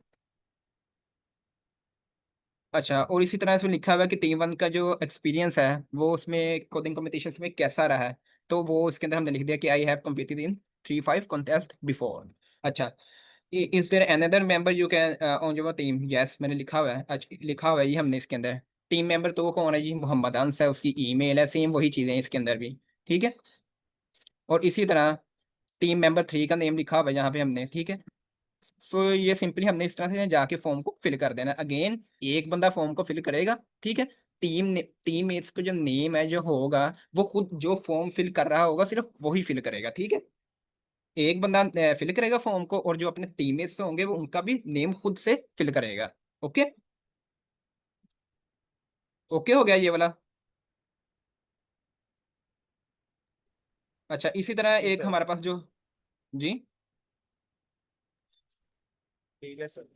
अच्छा, और इसी तरह इसमें लिखा हुआ है कि टीम 1 का जो एक्सपीरियंस है वो उसमें कोडिंग कॉम्पिटिशन्स में कैसा रहा है, तो वो इसके अंदर हमने लिख दिया कि I have competed in 3-5 contest before. अच्छा, is there another member you can on your team, yes मैंने लिखा हुआ है, अच्छा लिखा हुआ है ये हमने इसके अंदर। टीम मेंबर तो वो कौन है जी, मोहम्मद अंस है, उसकी ईमेल है, सेम वही चीज़ें हैं इसके अंदर भी, ठीक है। और इसी तरह टीम मेंबर 3 का नेम लिखा हुआ है यहाँ पे हमने, ठीक है। सो ये सिंपली हमने इस तरह से जाके फॉर्म को फिल कर देना, अगेन एक बंदा फॉर्म को फिल करेगा, ठीक है। टीम मेट्स को जो नेम है जो होगा वो खुद जो फॉर्म फिल कर रहा होगा सिर्फ वही फिल करेगा, ठीक है। एक बंदा फिल करेगा फॉर्म को, और जो अपने टीममेट्स होंगे वो उनका भी नेम खुद से फिल करेगा। ओके, ओके हो गया ये वाला। अच्छा, इसी तरह जी एक सर। हमारे पास जो, जी, ठीक है सर।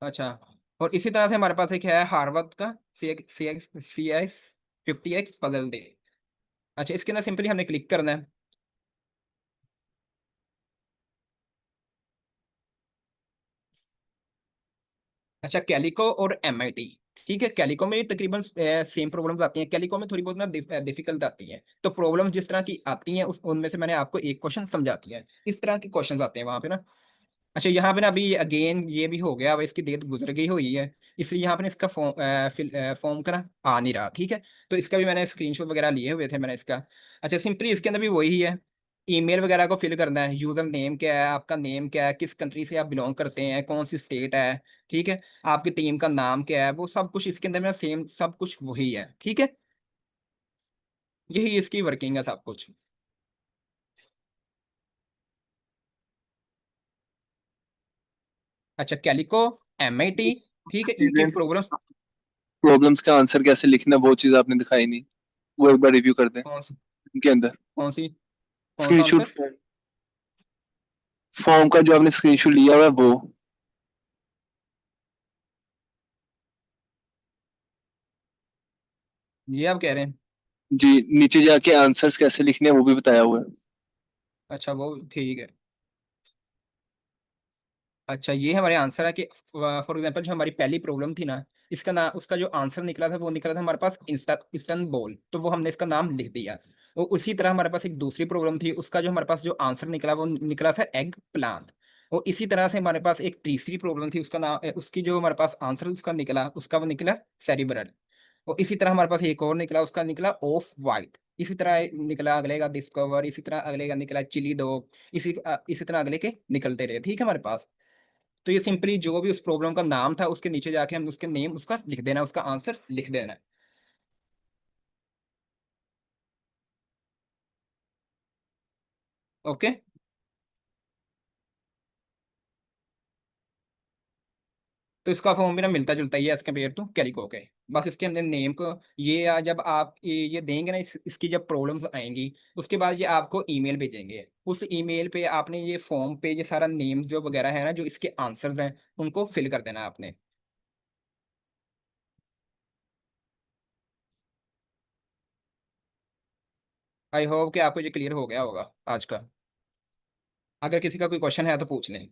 अच्छा, और इसी तरह से हमारे पास एक है हार्वर्ड का सी एक्स 50x पजल डे। अच्छा, इसके अंदर सिंपली हमने क्लिक करना है। अच्छा, कैलिको और एमआईटी, ठीक है। कैलिको में तकरीबन सेम प्रॉब्लम्स आती हैं, कैलिको में थोड़ी बहुत ना डिफिकल्ट आती हैं, तो प्रॉब्लम जिस तरह की आती हैं उस उनमें से मैंने आपको एक क्वेश्चन समझा दिया है, इस तरह के क्वेश्चन आते हैं वहाँ पे ना। अच्छा यहाँ पे ना अभी अगेन ये भी हो गया, अब इसकी डेट गुजर गई हुई है, इसलिए यहाँ पे ना इसका फॉर्म का ना आ नहीं रहा, ठीक है। तो इसका भी मैंने स्क्रीनशॉट वगैरह लिए हुए थे मैंने इसका। अच्छा सिंपली इसके अंदर भी वही है, ईमेल वगैरह को फिल करना है, यूजर नेम क्या है, आपका नेम क्या है, किस कंट्री से आप बिलोंग करते हैं, कौन सी स्टेट है, ठीक है, आपकी टीम का नाम क्या है, वो सब कुछ इसके अंदर में सेम सब कुछ वही है, ठीक है। यही इसकी वर्किंग है सब कुछ। अच्छा कैलिको, MIT, ठीक है, इनकी प्रॉब्लम। प्रॉब्लम्स का आंसर कैसे लिखना वो चीज आपने दिखाई नहीं, वो एक बार रिव्यू कर दें कौन सी इनके अंदर। कौन सी कौन सा स्क्रीनशॉट आंसर? फॉर्म का जो आपने स्क्रीनशॉट लिया हुआ है वो। ये आप कह रहे हैं? जी, नीचे जाके आंसर्स कैसे लिखने हैं वो भी बताया हुआ है। अच्छा वो ठीक है। अच्छा ये हमारे आंसर है कि फॉर एग्जांपल जो हमारी पहली प्रॉब्लम थी ना, इसका नाम, उसका जो आंसर निकला था वो निकला था हमारे पास इस्तांबुल, तो वो हमने इसका नाम लिख दिया। और उसी तरह हमारे पास एक दूसरी प्रॉब्लम थी, उसका जो हमारे पास जो आंसर निकला वो निकला था एग प्लांट। और इसी तरह से हमारे पास एक तीसरी प्रॉब्लम थी, उसका नाम उसकी जो हमारे पास आंसर उसका निकला, उसका वो निकला सेरिब्रल। और इसी तरह हमारे पास एक और निकला, उसका निकला ऑफ वाइट। इसी तरह निकला अगले का डिस्कवर, इसी तरह अगले का निकला चिली डॉग, इसी तरह अगले के निकलते रहे, ठीक है हमारे पास। तो ये सिंपली जो भी उस प्रॉब्लम का नाम था उसके नीचे जाके हम उसके नेम उसका लिख देना, उसका आंसर लिख देना है। ओके। तो इसका फॉर्म भी ना मिलता जुलता ही है एज कम्पेयर टू कैलिको के। बस इसके अंदर नेम को ये जब आप ये देंगे ना, इसकी जब प्रॉब्लम्स आएंगी उसके बाद ये आपको ईमेल भेजेंगे, उस ईमेल पे आपने ये फॉर्म पे ये सारा नेम्स जो वगैरह है ना, जो इसके आंसर्स हैं उनको फिल कर देना है आपने। आई होप कि आपको ये क्लियर हो गया होगा आज का। अगर किसी का कोई क्वेश्चन है तो पूछ लें।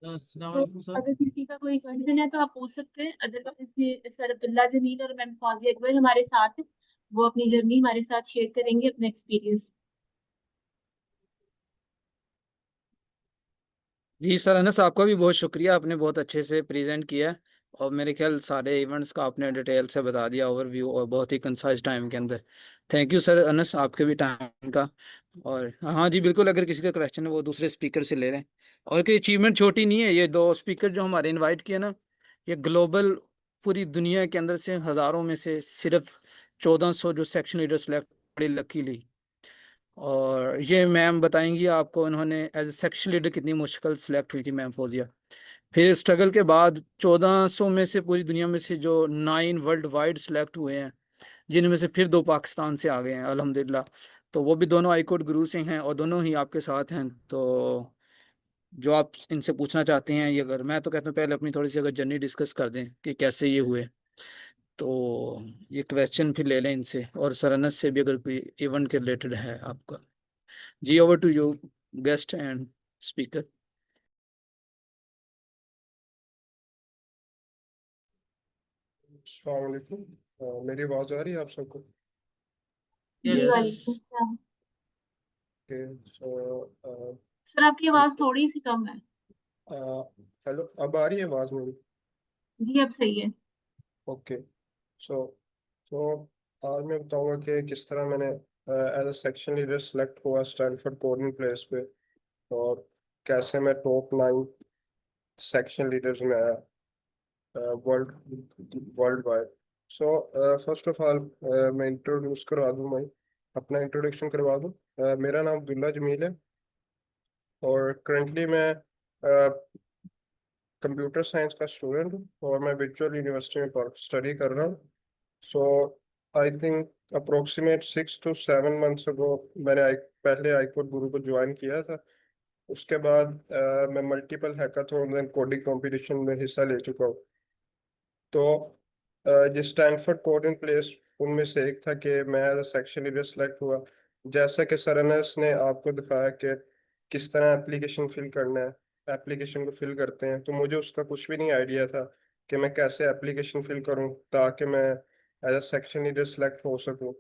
तो अगर किसी का कोई क्वेश्चन है तो आप पूछ सकते हैं, अदरवाइज भी सर अब्दुल्ला जमील और मैम फौजिया अकबर हमारे साथ हैं, वो अपनी जर्नी हमारे साथ शेयर करेंगे, अपना एक्सपीरियंस। जी सर अनस, आपका भी बहुत शुक्रिया, आपने बहुत अच्छे से प्रेजेंट किया। और मेरे ख्याल सारे इवेंट्स का आपने डिटेल से बता दिया ओवरव्यू, और बहुत ही कंसाइज टाइम के अंदर। थैंक यू सर अनस, आपके भी टाइम का। और हाँ जी बिल्कुल, अगर किसी का क्वेश्चन है वो दूसरे स्पीकर से ले लें। और कि अचीवमेंट छोटी नहीं है, ये दो स्पीकर जो हमारे इनवाइट किए ना, ये ग्लोबल पूरी दुनिया के अंदर से हज़ारों में से सिर्फ 1400 जो सेक्शन लीडर सेलेक्ट, बड़ी लकीली। और ये मैम बताएंगी आपको इन्होंने एज ए सेक्शन लीडर कितनी मुश्किल सेलेक्ट हुई थी मैम फौजिया। फिर स्ट्रगल के बाद 1400 में से पूरी दुनिया में से जो 9 वर्ल्ड वाइड सेलेक्ट हुए हैं, जिनमें से फिर 2 पाकिस्तान से आ गए हैं अल्हम्दुलिल्लाह। तो वो भी दोनों हाईकोर्ट गुरु से हैं और दोनों ही आपके साथ हैं। तो जो आप इनसे पूछना चाहते हैं, ये अगर मैं तो कहता हूँ पहले अपनी थोड़ी सी अगर जर्नी डिस्कस कर दें कि कैसे ये हुए, तो ये क्वेश्चन फिर ले लें इनसे, और सरनस से भी अगर कोई इवेंट के रिलेटेड है आपका। जी over to you guest and speaker. अस्सलाम वालेकुम। मेरी आवाज़ आ रही है आप सबको? जी यस। वालेकुम सलाम। ओके। सो सर आपकी आवाज थोड़ी सी कम है। हेलो, अब आ रही है आवाज़ मेरी? जी अब सही है। ओके। सो तो आज मैं बताऊंगा कि किस तरह मैंने as a section leader select हुआ स्टैनफोर्ड कोडिंग प्लेस पे, और कैसे मैं टॉप 9 सेक्शन लीडर्स में आया world wide. So first of all मैं इंट्रोड्यूस करवा दूँ, मैं अपना इंट्रोडक्शन करवा दूँ। मेरा नाम अब्दुल्ला जमील है, और करंटली मैं कंप्यूटर साइंस का स्टूडेंट हूँ, और मैं विर्चुअल यूनिवर्सिटी में स्टडी कर रहा हूँ। So I think approximate 6 to 7 months ago मैंने पहले आईकोड गुरु को ज्वाइन किया था। उसके बाद मैं multiple hackathon and coding competition में हिस्सा ले चुका हूँ। तो ये स्टैनफोर्ड कोडिंग प्लेस उनमें से एक था कि मैं as a section leader select हुआ। जैसा कि सरनस ने आपको दिखाया कि किस तरह एप्लीकेशन फिल करना है, एप्लीकेशन को फिल करते हैं, तो मुझे उसका कुछ भी नहीं आइडिया था कि मैं कैसे एप्लीकेशन फिल करूं ताकि मैं as a section leader select हो सकूं।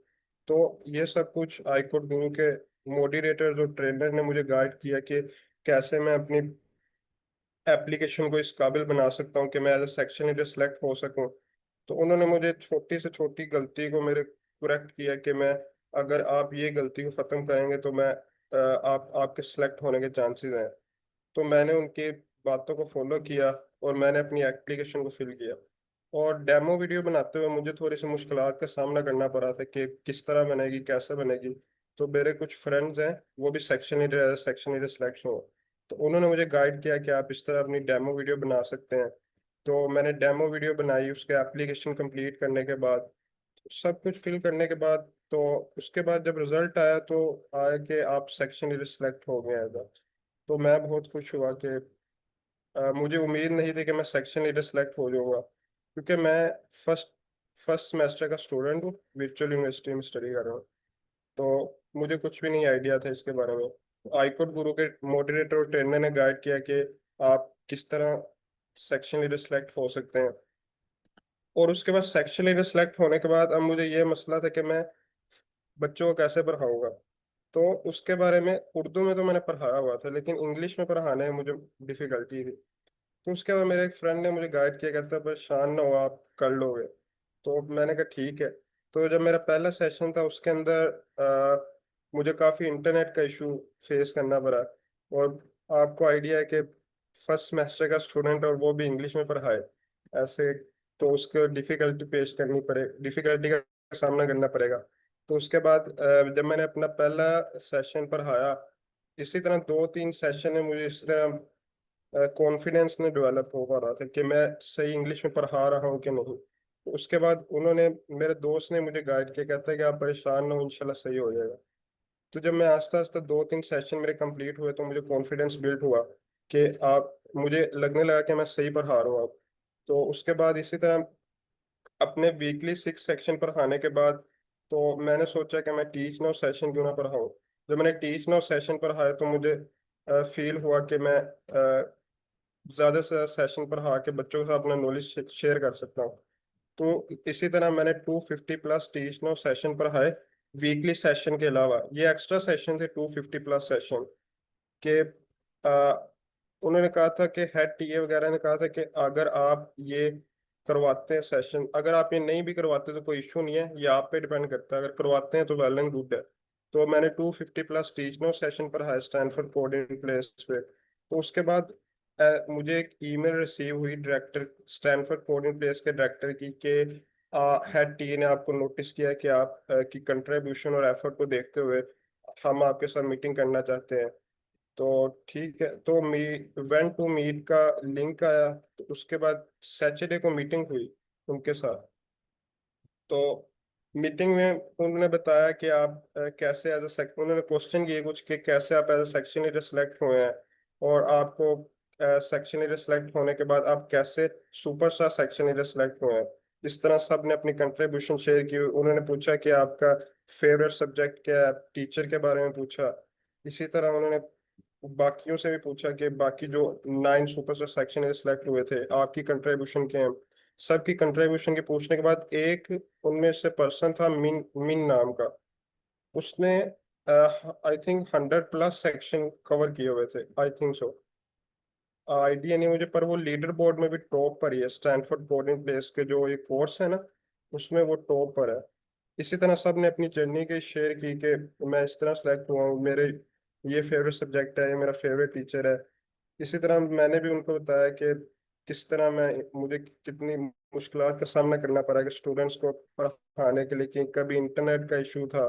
तो ये सब कुछ आईकोड गुरु के मोडिरेटर जो ट्रेनर ने मुझे गाइड किया कि कैसे मैं अपनी एप्लीकेशन को इस काबिल बना सकता हूँ कि मैं as a section leader select हो सकूँ। तो उन्होंने मुझे छोटी से छोटी गलती को मेरे करेक्ट किया कि मैं, अगर आप ये गलती को ख़त्म करेंगे तो मैं आपके सिलेक्ट होने के चांसेस हैं। तो मैंने उनकी बातों को फॉलो किया और मैंने अपनी एप्लीकेशन को फिल किया। और डेमो वीडियो बनाते हुए मुझे थोड़ी सी मुश्किलात का सामना करना पड़ा था कि किस तरह बनेगी, कैसे बनेगी। तो मेरे कुछ फ्रेंड्स हैं, वो भी सेक्शन लीडर सिलेक्ट हो, तो उन्होंने मुझे गाइड किया कि आप इस तरह अपनी डेमो वीडियो बना सकते हैं। तो मैंने डेमो वीडियो बनाई, उसके एप्लीकेशन कंप्लीट करने के बाद, सब कुछ फिल करने के बाद, तो उसके बाद जब रिजल्ट आया तो आया कि आप सेक्शन लीडर सेलेक्ट हो गए हैं। तो मैं बहुत खुश हुआ कि मुझे उम्मीद नहीं थी कि मैं सेक्शन लीडर सेलेक्ट हो जाऊंगा, क्योंकि मैं फर्स्ट फर्स्ट सेमेस्टर का स्टूडेंट हूँ, वर्चुअल यूनिवर्सिटी में स्टडी कर रहा हूँ। तो मुझे कुछ भी नहीं आइडिया था इसके बारे में। आईकोड गुरु के मोटिवेटर और ट्रेनर ने गाइड किया कि आप किस तरह सेक्शन लीडर सेलेक्ट हो सकते हैं। और उसके बाद सेक्शन लीडर सेलेक्ट होने के बाद अब मुझे ये मसला था कि मैं बच्चों को कैसे पढ़ाऊंगा। तो उसके बारे में उर्दू में तो मैंने पढ़ाया हुआ था, लेकिन इंग्लिश में पढ़ाने में मुझे डिफिकल्टी थी। तो उसके बाद मेरे एक फ्रेंड ने मुझे गाइड किया, कहता परेशान ना हो, आप कर लोगे। तो मैंने कहा ठीक है। तो जब मेरा पहला सेशन था उसके अंदर मुझे काफ़ी इंटरनेट का इशू फेस करना पड़ा। और आपको आइडिया है कि फर्स्ट सेमेस्टर का स्टूडेंट और वो भी इंग्लिश में पढ़ाए ऐसे, तो उसको डिफिकल्टी का सामना करना पड़ेगा। तो उसके बाद जब मैंने अपना पहला सेशन पढ़ाया, इसी तरह 2-3 सेशन में मुझे इस तरह कॉन्फिडेंस नहीं डेवलप हो पा रहा था कि मैं सही इंग्लिश में पढ़ा रहा हूँ कि नहीं। तो उसके बाद मेरे दोस्त ने मुझे गाइड किया, कहता है कि आप परेशान ना हो, इंशाल्लाह सही हो जाएगा। तो जब मैं आस्ता आस्ता 2-3 सेशन मेरे कंप्लीट हुए तो मुझे कॉन्फिडेंस बिल्ड हुआ कि आप मुझे लगने लगा कि मैं सही पढ़ा रहा हूँ अब। तो उसके बाद इसी तरह अपने वीकली 6 सेक्शन पढ़ाने के बाद तो मैंने सोचा कि मैं टीच नाउ सेशन क्यों ना पढ़ाऊँ। जब मैंने टीच नाउ सेशन पढ़ाया तो मुझे फील हुआ कि मैं ज़्यादा से ज़्यादा सेशन पढ़ा के बच्चों के साथ अपना नॉलेज शेयर कर सकता हूँ। तो इसी तरह मैंने 250 प्लस टीच नाउ सेशन पढ़ाए वीकली सेशन के अलावा। ये एक्स्ट्रा सेशन थे 250 प्लस सेशन के। उन्होंने कहा था कि हेड टीए वगैरह ने कहा था कि अगर आप ये करवाते हैं सेशन, अगर आप ये नहीं भी करवाते तो कोई इशू नहीं है, ये आप पे डिपेंड करता है। अगर करवाते हैं तो वेल एंड गुड है। तो मैंने 250 प्लस टीच नो सेशन पढ़ाया स्टैनफोर्ड कोडिंग प्लेस पे। तो उसके बाद मुझे एक ईमेल रिसीव हुई डायरेक्टर, स्टैनफोर्ड कोडिंग प्लेस के डायरेक्टर की, कि हेड टीए ने आपको नोटिस किया कि आप की कंट्रीब्यूशन और एफर्ट को देखते हुए हम आपके साथ मीटिंग करना चाहते हैं। तो ठीक है, तो वेंट टू मीट का लिंक आया। तो उसके बाद सैटरडे को मीटिंग हुई उनके साथ। तो मीटिंग में उन्होंने बताया कि आप कैसे उन्होंने क्वेश्चन किए कुछ कि कैसे आप as a section leader select हुए हैं, और आपको सेक्शन लीडर सेलेक्ट होने के बाद आप कैसे सुपरस्टार सेक्शन लीडर सेलेक्ट हुए हैं। इस तरह सब ने अपनी कंट्रीब्यूशन शेयर की। उन्होंने पूछा कि आपका फेवरेट सब्जेक्ट क्या है, टीचर के बारे में पूछा। इसी तरह उन्होंने बाकियों से भी पूछा कि बाकी जो 9 सुपरस्टार सेक्शन सेलेक्ट हुए थे आपकी कंट्रीब्यूशन क्या है। सबकी कंट्रीब्यूशन के पूछने के बाद एक उनमें से पर्सन था मिन मिन नाम का। उसने I think 100 plus section cover किए हुए थे, आई थिंक सो। आइडिया नहीं मुझे, पर वो लीडर बोर्ड में भी टॉप पर ही है। स्टैनफोर्ड कोडिंग प्लेस के जो ये कोर्स है ना, उसमें वो टॉप पर है। इसी तरह सब ने अपनी जर्नी के शेयर की कि मैं इस तरह सेलेक्ट हुआ हूँ, मेरे ये फेवरेट सब्जेक्ट है, ये मेरा फेवरेट टीचर है। इसी तरह मैंने भी उनको बताया कि किस तरह मुझे कितनी मुश्किलात का सामना करना पड़ा कि स्टूडेंट्स को पढ़ाने के लिए, कि कभी इंटरनेट का इशू था,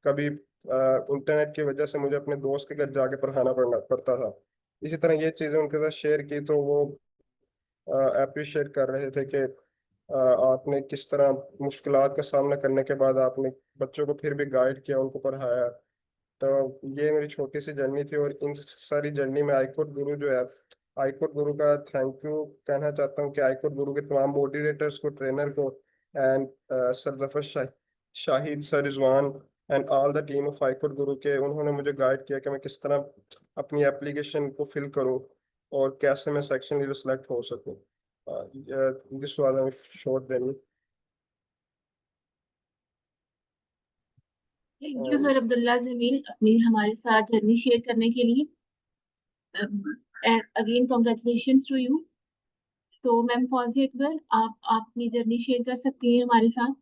कभी इंटरनेट की वजह से मुझे अपने दोस्त के घर जाके पढ़ाना पड़ता था। इसी तरह ये चीज़ें उनके साथ शेयर की तो वो अप्रिशिएट कर रहे थे कि आपने किस तरह मुश्किलात का सामना करने के बाद आपने बच्चों को फिर भी गाइड किया, उनको पढ़ाया। तो ये मेरी छोटी सी जर्नी थी। और इन सारी जर्नी में आईकोड गुरु जो है, आईकोड गुरु का थैंक यू कहना चाहता हूँ कि आईकोड गुरु के तमाम मोटिवेटर्स को, ट्रेनर को, and sir Zafar Shahid, sir Rizwan, and all the team of iCode Guru के, उन्होंने मुझे गाइड किया कि मैं किस तरह अपनी एप्लीकेशन को फिल करूँ और कैसे मैं सेक्शन लीडर सेलेक्ट हो सकूँ। दिस वाज शॉर्ट देनी। Thank you sir Abdullah Jameel अपनी हमारे साथ जर्नी शेयर करने के लिए। Again congratulation to you. तो मैम फौजी अकबर आप अपनी जर्नी शेयर कर सकती हैं हमारे साथ।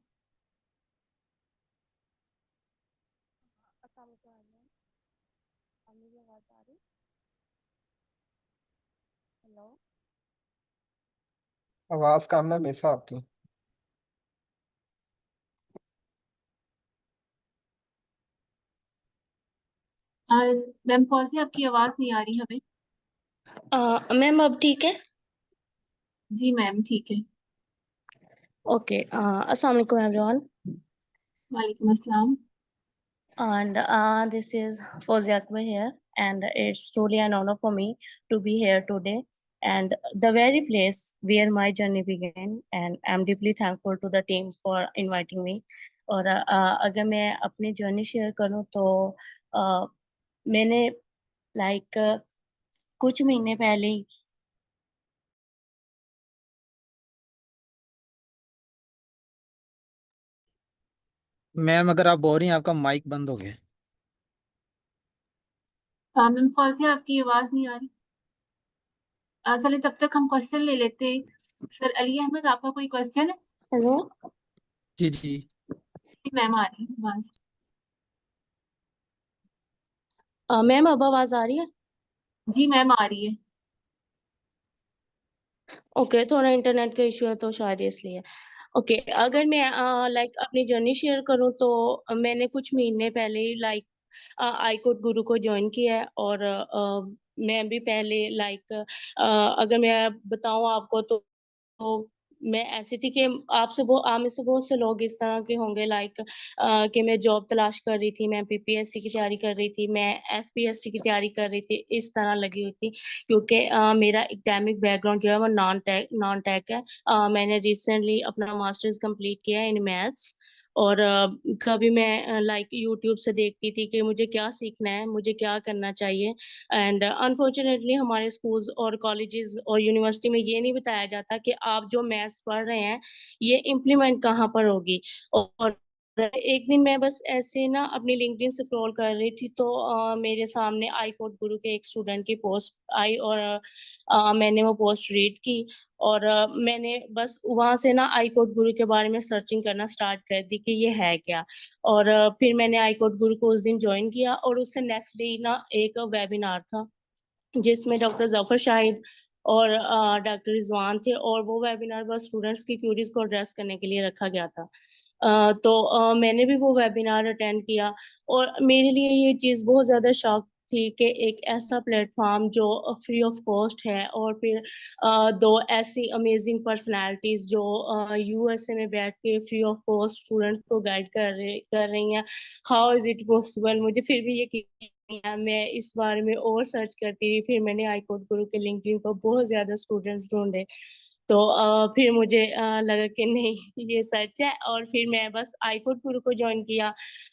हेलो। आवाज कम है मिस आपकी। मैम फौजी आपकी आवाज नहीं आ रही हमें। मैम अब ठीक है? जी मैम ठीक है। ओके, अस्सलाम वालेकुम एवरीवन, वालेकुम अस्सलाम। and this is Fawzia Akbar here, and it's truly an honor for me to be here today, and the very place where my journey began, and I'm deeply thankful to the team for inviting me. और अगर मैं अपनी जर्नी शेयर करूँ तो मैंने लाइक कुछ महीने पहले ही मैम अगर आप बोल रही हैं आपका माइक बंद हो गया। हाँ मैम फौजी आपकी आवाज नहीं आ रही। चलिए तब तक हम क्वेश्चन ले लेते हैं। सर अली अहमद आपका कोई क्वेश्चन है? हेलो। जी जी। जी मैम आ रही है आवाज। मैम अब आवाज आ रही है? जी मैम आ रही है। ओके, थोड़ा इंटरनेट का इशू है तो शायद इसलिए। ओके, अगर मैं लाइक अपनी जर्नी शेयर करूँ तो मैंने कुछ महीने पहले ही लाइक आई कोड गुरु को ज्वाइन किया है, और मैं भी पहले लाइक अगर मैं बताऊँ आपको तो मैं ऐसी थी कि आप में से बहुत से लोग इस तरह के होंगे लाइक कि मैं जॉब तलाश कर रही थी, मैं पीपीएससी की तैयारी कर रही थी, मैं एफपीएससी की तैयारी कर रही थी, इस तरह लगी हुई थी क्योंकि मेरा एकेडमिक बैकग्राउंड जो है वो नॉन टेक है। मैंने रिसेंटली अपना मास्टर्स कंप्लीट किया है इन मैथ्स, और कभी मैं लाइक यूट्यूब से देखती थी कि मुझे क्या सीखना है, मुझे क्या करना चाहिए, एंड अनफॉर्चुनेटली हमारे स्कूल्स और कॉलेजेस और यूनिवर्सिटी में ये नहीं बताया जाता कि आप जो मैथ्स पढ़ रहे हैं ये इम्प्लीमेंट कहाँ पर होगी। और एक दिन मैं बस ऐसे ना अपनी लिंक्डइन स्क्रॉल कर रही थी तो मेरे सामने आई कोड गुरु के एक स्टूडेंट की पोस्ट आई, और मैंने वो पोस्ट रीड की, और मैंने बस वहां से ना आई कोड गुरु के बारे में सर्चिंग करना स्टार्ट कर दी कि ये है क्या। और फिर मैंने आई कोड गुरु को उस दिन ज्वाइन किया, और उससे नेक्स्ट डे ना एक वेबिनार था जिसमें डॉक्टर जफर शाहिद और डॉक्टर रिजवान थे, और वो वेबिनार बस स्टूडेंट्स की क्यूरीज को एड्रेस करने के लिए रखा गया था। तो मैंने भी वो वेबिनार अटेंड किया, और मेरे लिए ये चीज़ बहुत ज़्यादा शॉक थी कि एक ऐसा प्लेटफॉर्म जो फ्री ऑफ कॉस्ट है, और फिर दो ऐसी अमेजिंग पर्सनालिटीज जो यूएसए में बैठ के फ्री ऑफ कॉस्ट स्टूडेंट्स को गाइड कर रही हैं। How is it possible? मुझे फिर भी यकीन नहीं आया। मैं इस बारे में और सर्च करती रही, फिर मैंने आई कोड गुरु के लिंक्डइन पर बहुत ज्यादा स्टूडेंट्स ढूंढे, तो फिर मुझे लगा कि नहीं ये सच है, और फिर मैं बस आई कोड गुरु को ज्वाइन किया,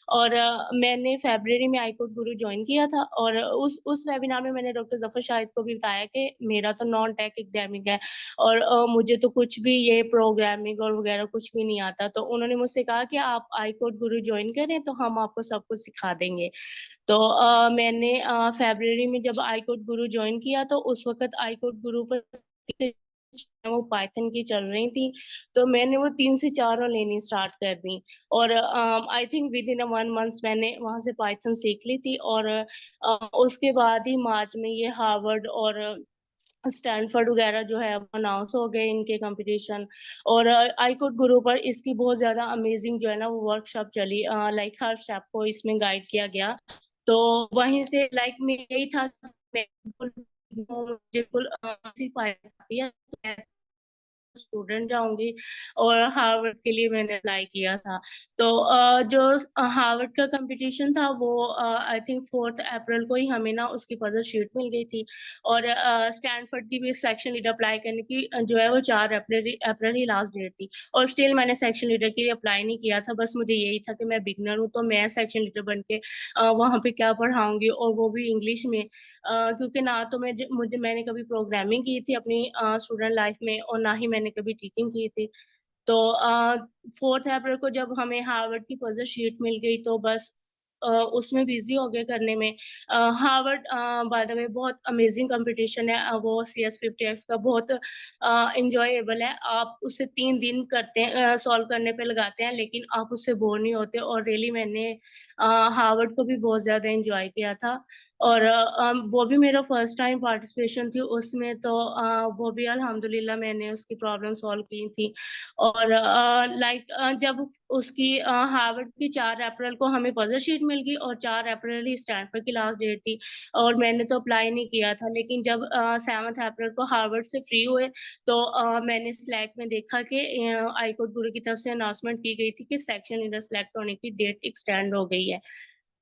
और मैंने फरवरी में आई कोड गुरु ज्वाइन किया था, और उस वेबिनार में मैंने डॉक्टर जफर शाहिद को भी बताया कि मेरा तो नॉन टेक एकेडमिक है, और मुझे तो कुछ भी ये प्रोग्रामिंग और वगैरह कुछ भी नहीं आता। तो उन्होंने मुझसे कहा कि आप आई कोड गुरु ज्वाइन करें तो हम आपको सब कुछ सिखा देंगे। तो मैंने फरवरी में जब आई कोड गुरु ज्वाइन किया तो उस वक्त आई कोड गुरु पर वो पाइथन की चल रही थी, तो मैंने वो 3 से 4 और लेनी स्टार्ट कर दी, और I think with in 1 month मैंने वहां से पाइथन सीख ली थी, और उसके बाद ही मार्च में ये हार्वर्ड और स्टैनफोर्ड वगैरह जो है वो अनाउंस हो गए इनके कंपटीशन, और आई कोड गुरु पर इसकी बहुत ज्यादा अमेजिंग जो है ना वो वर्कशॉप चली, लाइक हर स्टेप को इसमें गाइड किया गया। तो वहीं से लाइक मैं यही था कि मैं मुझे बिल्कुल स्टूडेंट जाऊंगी, और हार्वर्ड के लिए मैंने अप्लाई किया था। तो जो हार्वर्ड का कंपटीशन था वो आई थिंक 4 अप्रैल को ही हमें ना उसकी पजल शीट मिल गई थी, और स्टैनफोर्ड की भी सेक्शन लीडर अप्लाई करने की जो है वो 4 अप्रैल ही लास्ट डेट थी, और स्टिल मैंने सेक्शन लीडर के लिए अप्लाई नहीं किया था। बस मुझे यही था कि मैं बिगनर हूँ तो मैं सेक्शन लीडर बन के वहाँ पे क्या पढ़ाऊंगी, और वो भी इंग्लिश में, क्योंकि ना तो मैंने कभी प्रोग्रामिंग की थी अपनी स्टूडेंट लाइफ में, और ना ही मैंने कभी टीचिंग की थी। तो 4 अप्रैल को जब हमें हार्वर्ड की पजल शीट मिल गई तो बस उसमें बिजी हो गए करने में। हार्वर्ड बाय द वे बहुत अमेजिंग कंपटीशन है, वो CS50X का बहुत इंजॉयबल है। आप उसे 3 दिन करते हैं, सॉल्व करने पे लगाते हैं, लेकिन आप उससे बोर नहीं होते। और रियली मैंने हार्वर्ड को भी बहुत ज़्यादा एंजॉय किया था। और वो भी मेरा फर्स्ट टाइम पार्टिसिपेशन थी उसमें, तो वो भी अल्हम्दुलिल्लाह मैंने उसकी प्रॉब्लम सॉल्व की थी। और जब उसकी हार्वर्ड की 4 अप्रैल को हमें पज़ल शीट मिल गई और 4 अप्रैल ही स्टैनफोर्ड की लास्ट डेट थी, और मैंने तो अप्लाई नहीं किया था। लेकिन जब 7 अप्रैल को हार्वर्ड से फ्री हुए, तो मैंने स्लैक में देखा कि हाईकोर्ट गुरु की तरफ से अनाउंसमेंट की गई थी कि सेक्शन लीडर सेलेक्ट होने की डेट एक्सटेंड हो गई है।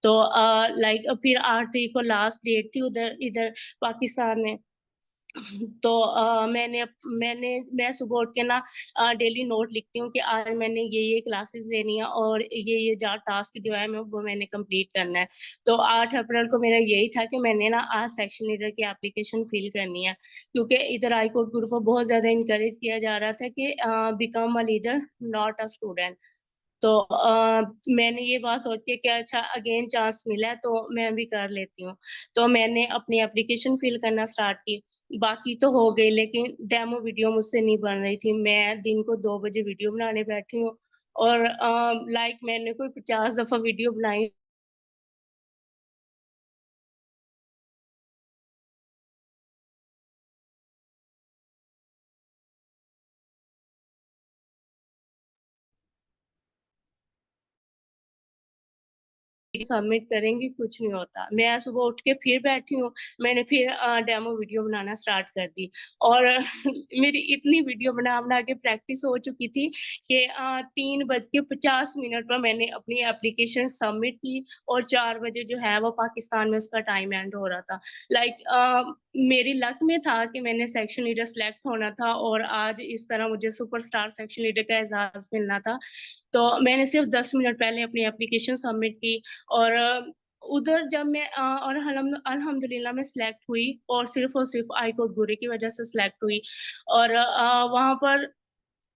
तो फिर 8 तारीख को लास्ट डेट थी इधर पाकिस्तान में। तो मैं सुबह उठ के ना डेली नोट लिखती हूँ कि आज मैंने ये क्लासेस लेनी है और ये जा टास्क जो है वो मैंने कंप्लीट करना है। तो 8 अप्रैल को मेरा यही था कि मैंने ना आज सेक्शन लीडर की एप्लीकेशन फिल करनी है, क्योंकि इधर हाईकोर्ट ग्रुप को बहुत ज़्यादा इनकरेज किया जा रहा था कि become a leader not a student. तो मैंने ये बात सोच के कि अच्छा अगेन चांस मिला है तो मैं भी कर लेती हूँ। तो मैंने अपनी एप्लीकेशन फिल करना स्टार्ट की। बाकी तो हो गई, लेकिन डेमो वीडियो मुझसे नहीं बन रही थी। मैं दिन को 2 बजे वीडियो बनाने बैठी हूँ और मैंने कोई 50 दफ़ा वीडियो बनाई। सबमिट करेंगी कुछ नहीं होता। मैं सुबह उठ के फिर बैठी हूँ, मैंने फिर डेमो वीडियो बनाना स्टार्ट कर दी। और मेरी इतनी वीडियो बना-बना के प्रैक्टिस हो चुकी थी कि 3:50 पर मैंने अपनी एप्लीकेशन सबमिट की और 4 बजे जो है वो पाकिस्तान में उसका टाइम एंड हो रहा था। मेरी लक में था कि मैंने सेक्शन लीडर सेलेक्ट होना था और आज इस तरह मुझे सुपरस्टार सेक्शन लीडर का एजाज़ मिलना था। तो मैंने सिर्फ 10 मिनट पहले अपनी एप्लीकेशन सबमिट की और उधर जब मैं और अल्हम्दुलिल्लाह मैं सिलेक्ट हुई और सिर्फ़ हाईकोर्ट गुरे की वज़ह से सिलेक्ट हुई। और वहाँ पर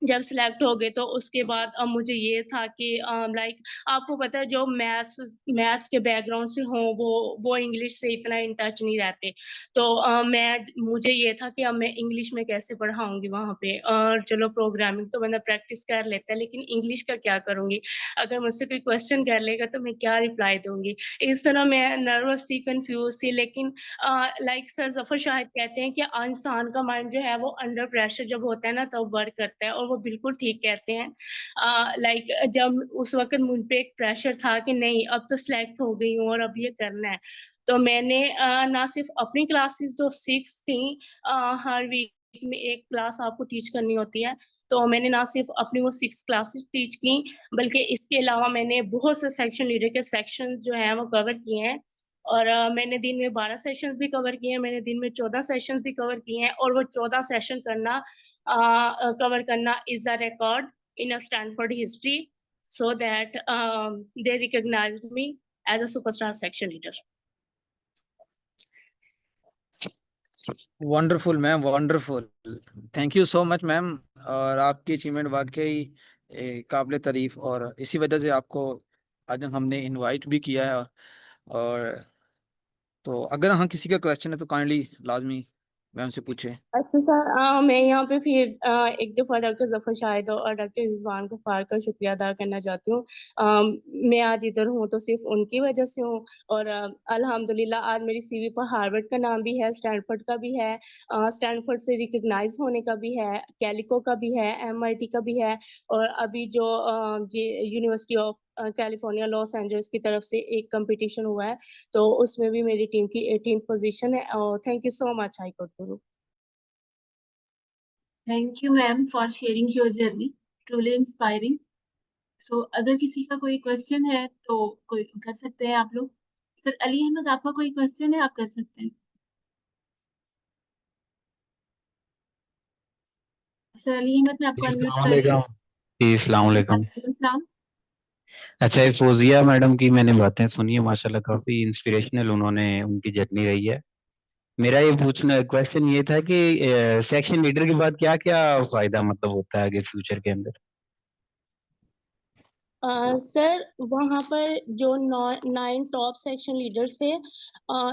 जब सिलेक्ट हो गए तो उसके बाद मुझे ये था कि आपको पता है जो मैथ्स के बैकग्राउंड से हों वो इंग्लिश से इतना इन टच नहीं रहते। तो मुझे ये था कि अब मैं इंग्लिश में कैसे पढ़ाऊँगी वहाँ पे, और चलो प्रोग्रामिंग तो बंदा प्रैक्टिस कर लेता है, लेकिन इंग्लिश का क्या करूँगी? अगर मुझसे कोई क्वेश्चन कर लेगा तो मैं क्या रिप्लाई दूँगी? इस तरह मैं नर्वस थी, कन्फ्यूज़ थी, लेकिन सर ज़फ़र शाहिद कहते हैं कि इंसान का माइंड जो है वो अंडर प्रेशर जब होता है ना तब वर्क करता है, और वो बिल्कुल ठीक कहते हैं। जब उस वक़्त मुझ पे एक प्रेशर था कि नहीं अब तो सिलेक्ट हो गई हूँ और अब ये करना है। तो मैंने ना सिर्फ़ अपनी क्लासेस जो 6 थी, हर वीक में 1 क्लास आपको टीच करनी होती है, तो मैंने ना सिर्फ़ अपनी वो 6 क्लासेस टीच की, बल्कि इसके अलावा मैंने बहुत से सेक्शन लीडर के सेक्शन जो हैं वो कवर किए हैं। और मैंने दिन में 12 सेशंस भी कवर किए हैं, मैंने दिन में 14 सेशंस भी कवर किए हैं, और वो 14 सेशन कवर करना is a record in a Stanford history, so that they recognised me as a superstar section leader. Wonderful ma'am, wonderful. Thank you so much ma'am. और आपकी अचीवमेंट वाकई काबिल तारीफ, और इसी वजह से आपको आज हमने इनवाइट भी किया है। और तो अगर हाँ किसी का क्वेश्चन है तो काइंडली लाजमी मैम से पूछें। अच्छा सर, मैं यहाँ पे फिर एक दफ़ा डॉक्टर ज़फ़र शाहिद और डॉक्टर रिज़वान गफ़ार का शुक्रिया अदा करना चाहती हूँ। मैं आज इधर हूँ तो सिर्फ़ उनकी वजह से हूँ, और अल्हम्दुलिल्लाह आज मेरी सीवी पर हार्वर्ड का नाम भी है, स्टैनफोर्ड का भी है, स्टैनफोर्ड से रिकॉग्नाइज़ होने का भी है, कैलिको का भी है, MIT का भी है, और अभी जो जी university of California Los Angeles की तरफ से एक कॉम्पिटिशन हुआ है, तो उसमें भी मेरी टीम की 18th पोज़ीशन है। और thank you so much iCode Guru. Thank you ma'am for sharing your journey, truly inspiring. So अगर किसी का कोई क्वेश्चन है तो कोई कर सकते हैं आप लोग। सर अली अहमद, आपका कोई क्वेश्चन है, आप कर सकते हैं। सर अली अहमद, मैं आपको अनम्यूट कर रही हूँ। जी अस्सलाम वालेकुम। वालेकुम अस्सलाम। अच्छा, ये फौजिया मैडम की मैंने बातें सुनी है, माशाल्लाह काफी इंस्पिरेशनल उन्होंने उनकी जर्नी रही है। मेरा ये पूछना क्वेश्चन ये था कि सेक्शन लीडर के बाद क्या क्या फायदा मतलब होता है आगे फ्यूचर के अंदर? सर वहाँ पर जो 9 टॉप सेक्शन लीडर्स थे,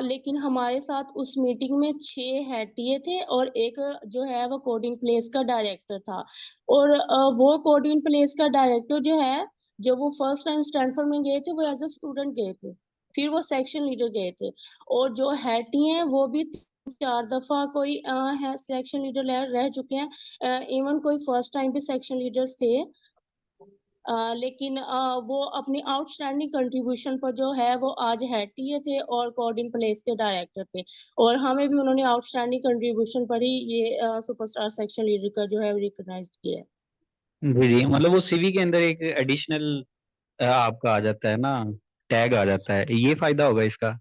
लेकिन हमारे साथ उस मीटिंग में 6 हेड टीए थे और एक जो है वो कोडिंग प्लेस का डायरेक्टर था। और वो कोडिंग प्लेस का डायरेक्टर जो है, जब वो फर्स्ट टाइम स्टैनफोर्ड में गए थे वो एज अ स्टूडेंट गए थे, फिर वो सेक्शन लीडर गए थे। और जो हेड टीए हैं वो भी 4 दफा कोई है सेक्शन लीडर रह चुके हैं। इवन कोई फर्स्ट टाइम भी सेक्शन लीडर्स थे। लेकिन वो अपनी आउटस्टैंडिंग कंट्रीब्यूशन पर जो है वो आज हेड टीए थे और कोडिंग प्लेस के डायरेक्टर थे। और हमें भी उन्होंने आउटस्टैंडिंग कंट्रीब्यूशन पर ही ये सुपरस्टार सेक्शन लीडर का जो है रिकॉग्नाइज्ड किया है। जी जी, मतलब वो सीवी के अंदर एक एडिशनल आपका आ जाता है ना, टैग आ जाता है, ये फायदा होगा इसका।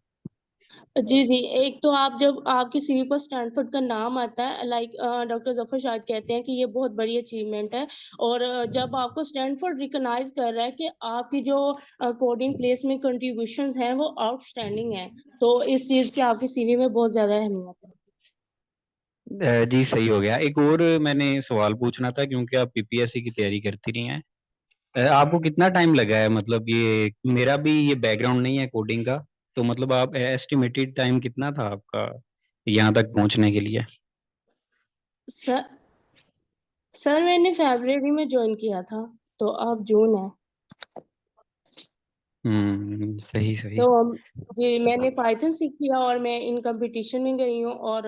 जी जी, एक तो आप जब आपकी सीवी पर स्टैनफोर्ड का नाम आता है, लाइक डॉक्टर जफर शाहिद कहते हैं कि ये बहुत बड़ी अचीवमेंट है। और जब आपको स्टैनफोर्ड रिकॉग्नाइज कर रहा है कि आपकी जो कोडिंग प्लेस में कंट्रीब्यूशंस हैं वो आउटस्टैंडिंग है, तो इस चीज की आपकी सीवी में बहुत ज्यादा अहमियत है। जी सही हो गया। एक और मैंने सवाल पूछना था, क्योंकि आप पीपीएससी की तैयारी करती रही हैं, आपको कितना टाइम लगा है? मतलब ये मेरा भी ये बैकग्राउंड नहीं है कोडिंग का, तो मतलब आप एस्टिमेटेड टाइम कितना था आपका यहाँ तक पहुँचने के लिए? सर सर मैंने फरवरी में ज्वाइन किया था, तो अब जून है। सही सही। तो जी मैंने पाइथन सीख लिया और मैं इन कंपटीशन में गई हूँ और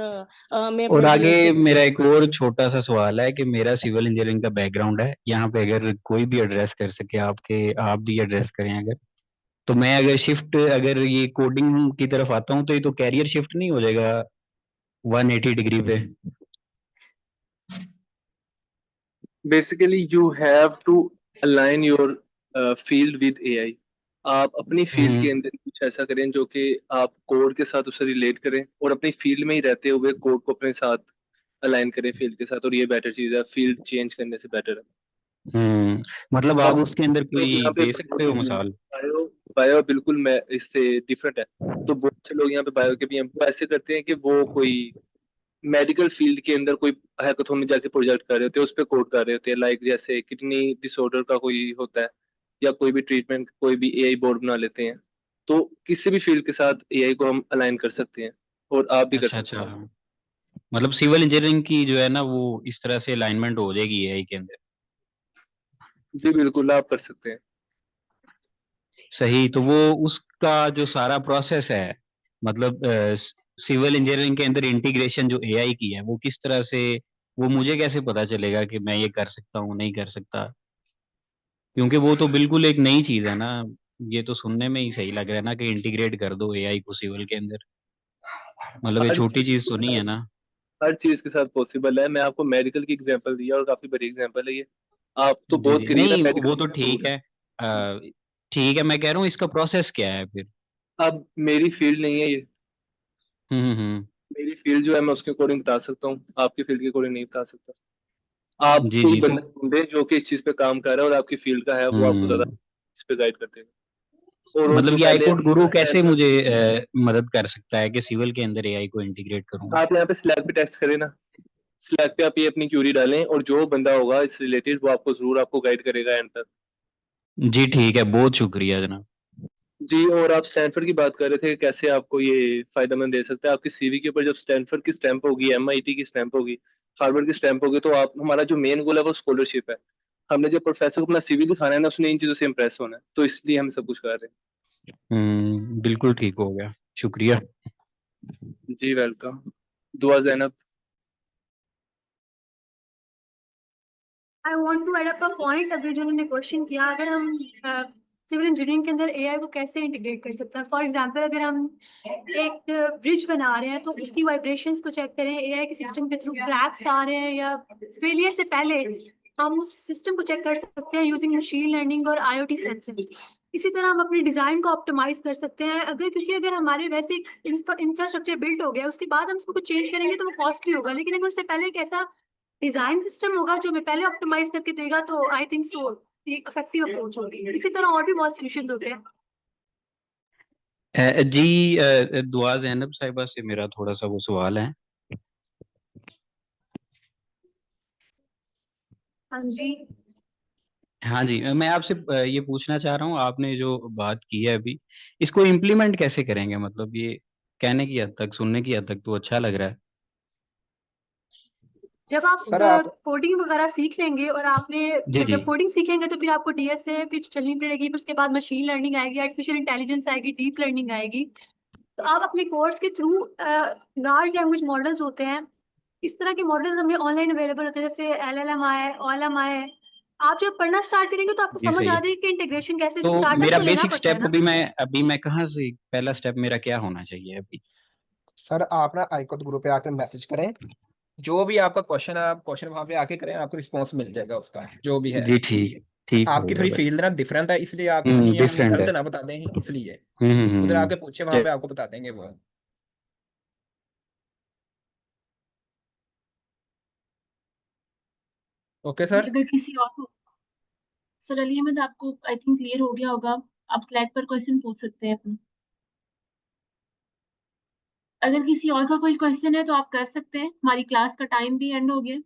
मैं और अपना आगे डीएसए मेरा एक और छोटा सा सवाल है कि मेरा सिविल इंजीनियरिंग का बैकग्राउंड है, यहाँ पे अगर कोई भी एड्रेस कर सके, आपके आप भी एड्रेस करें अगर, तो मैं अगर शिफ्ट, अगर ये कोडिंग की तरफ आता हूँ तो ये तो कैरियर शिफ्ट नहीं हो जाएगा 180 डिग्री पे? Basically you have to align your field with AI. आप अपनी फील्ड के हम्म। अंदर कुछ ऐसा करें जो कि आप कोड के साथ उसे रिलेट करें, और अपनी फील्ड में ही रहते हुए कोड को अपने साथ अलाइन करें फील्ड के साथ, और ये बेटर चीज है, फील्ड चेंज करने से बेटर है। मतलब आप बाकी उसके अंदर लोग कोई यहाँ पे दे सकते हो मिसाल? बायो बायो बिल्कुल मैं इससे डिफरेंट है। तो बहुत से लोग यहाँ पे बायो के भी हैं, वो ऐसे करते हैं कि वो कोई मेडिकल फील्ड के अंदर कोई हैकाथॉन में जाके प्रोजेक्ट कर रहे होते हैं, उस पर कोड कर रहे होते हैं, लाइक जैसे किडनी डिसऑर्डर का कोई होता है, या कोई भी ट्रीटमेंट, कोई भी एआई बोर्ड बना लेते हैं। तो किसी भी फील्ड के साथ एआई को हम अलाइन कर सकते हैं, और आप भी कर अच्छा सकते अच्छा, हैं। मतलब सिविल इंजीनियरिंग की जो है ना वो इस तरह से अलाइनमेंट हो जाएगी एआई के अंदर। जी बिल्कुल, आप कर सकते हैं। सही, तो वो उसका जो सारा प्रोसेस है, मतलब सिविल इंजीनियरिंग के अंदर इंटीग्रेशन जो एआई की है वो किस तरह से, वो मुझे कैसे पता चलेगा कि मैं ये कर सकता हूँ नहीं कर सकता? क्योंकि वो तो बिल्कुल एक नई चीज है ना, ये तो सुनने में ही सही लग रहा है ना कि इंटीग्रेट कर दो एआई को सिविल के अंदर, मतलब ये हर छोटी चीज चीज के तो नहीं है साथ ना? हर चीज के साथ पॉसिबल है। मैं आपको मेडिकल की एग्जांपल दिया और काफी बड़ी एग्जांपल है ये। आप तो जी बहुत जी, करीब है नहीं मेडिकल वो तो से दूर ठीक है। है। ठीक है, मैं कह रहा हूँ इसका प्रोसेस क्या है फिर? अब मेरी फील्ड नहीं है ये। हम्म। मेरी फील्ड जो है मैं उसके अकॉर्डिंग बता सकता हूँ, आपकी फील्ड के अकॉर्डिंग नहीं बता सकता। आप जी कोई जी, तो बंदा ढूंढे जो कि इस चीज पे काम कर रहा है और आपकी फील्ड का है, वो आपको ज्यादा हम्म, इस पे गाइड कर देगा। और जो मतलब ये पहले आईकोड गुरु कैसे ऐसा, मुझे मदद कर सकता है कि सिविल के अंदर एआई को इंटीग्रेट करूँ? आप यहाँ पे स्लैक पे टेक्स्ट करें ना, स्लैक पे आप ये अपनी क्यूरी डालें, और जो बंदा होगा इस रिलेटेड वो आपको जरूर आपको गाइड करेगा एंड तक। जी ठीक है, बहुत शुक्रिया जनाब। जी, और आप स्टैनफोर्ड की बात कर रहे थे कि कैसे आपको ये फायदेमंद दे सकता है। आपकी सीवी के ऊपर जब स्टैनफोर्ड की स्टैंप होगी, एमआईटी की स्टैंप होगी, हार्वर्ड की स्टैंप होगी, तो आप, हमारा जो मेन गोल है वो स्कॉलरशिप है। हमने जब प्रोफेसर को अपना सीवी दिखाना है ना, उसने इन चीजों से इम्प्रेस होना है, तो इसलिए हम सब कुछ कर रहे बिल्कुल ठीक हो गया, शुक्रिया। हैं। जी welcome. Dua Zainab. I want to add up a point. अभी जो उन्होंने क्वेश्चन किया, अगर हम सिविल इंजीनियरिंग के अंदर एआई को कैसे इंटीग्रेट कर सकते हैं। फॉर एग्जांपल, अगर हम एक ब्रिज बना रहे हैं तो उसकी वाइब्रेशंस को चेक करें, एआई के सिस्टम के थ्रू क्रैक्स आ रहे हैं या फेलियर से पहले हम उस सिस्टम को चेक कर सकते हैं यूजिंग मशीन लर्निंग और आईओटी सेंसर्स। इसी तरह हम अपने डिजाइन को ऑप्टिमाइज कर सकते हैं। क्योंकि अगर हमारे वैसे इंफ्रास्ट्रक्चर बिल्ड हो गया, उसके बाद हम उसको कुछ चेंज करेंगे तो वो कॉस्टली होगा, लेकिन अगर उससे पहले एक ऐसा डिजाइन सिस्टम होगा जो हमें पहले ऑप्टिमाइज करके देगा, तो आई थिंक सो ये इफेक्टिव अप्रोच होगी। इसी तरह और भी बहुत सॉल्यूशंस होते हैं। जी, दुआ जैनब साहिबा से मेरा थोड़ा सा वो सवाल है। हाँ जी। हाँ जी, मैं आपसे ये पूछना चाह रहा हूँ, आपने जो बात की है अभी, इसको इम्प्लीमेंट कैसे करेंगे? मतलब ये कहने की हद तक, सुनने की हद तक तो अच्छा लग रहा है। जब आप सर आप कोडिंग वगैरह सीख लेंगे और आपने जी जी जब कोडिंग सीखेंगे तो फिर आपको डीएस से फिर चलनी पड़ेगी, फिर उसके बाद मशीन लर्निंग आएगी, आर्टिफिशियल इंटेलिजेंस आएगी, डीप लर्निंग आएगी। तो आप अपने कोर्स के थ्रू लार्ज लैंग्वेज मॉडल्स होते हैं, इस तरह के मॉडल्स हमें ऑनलाइन अवेलेबल होते हैं, जैसे एलएलएम आए, ओएलएम आए। आप जब पढ़ना स्टार्ट करेंगे तो आपको जी समझ सही आ है। जाएगी कि इंटीग्रेशन कैसे, तो स्टार्टअप मेरा तो लेना बेसिक पड़ता है स्टेप ना। अभी मैं कहाँ से, पहला स्टेप मेरा क्या होना चाहिए अभी? सर आप ना आईकोड ग्रुप पे आकर मैसेज करें, जो भी आपका क्वेश्चन है आप क्वेश्चन वहां पे आके करें, आपको रिस्पॉन्स मिल जाएगा उसका जो भी है। जी ठीक ठीक आपकी होगा थोड़ी भाई। फील्ड ना डिफरेंट है, इसलिए आपको कहीं हम डिफरेंट गलत है। ना बता दें, इसलिए उधर हम्म। आके पूछे, वहां पे आपको बता देंगे वो। Okay sir. अगर किसी और को, सर अली अहमद आपको आई थिंक क्लियर हो गया होगा, आप स्लैक पर क्वेश्चन पूछ सकते हैं अपना। अगर किसी और का कोई क्वेश्चन है तो आप कर सकते हैं, हमारी क्लास का टाइम भी एंड हो गया।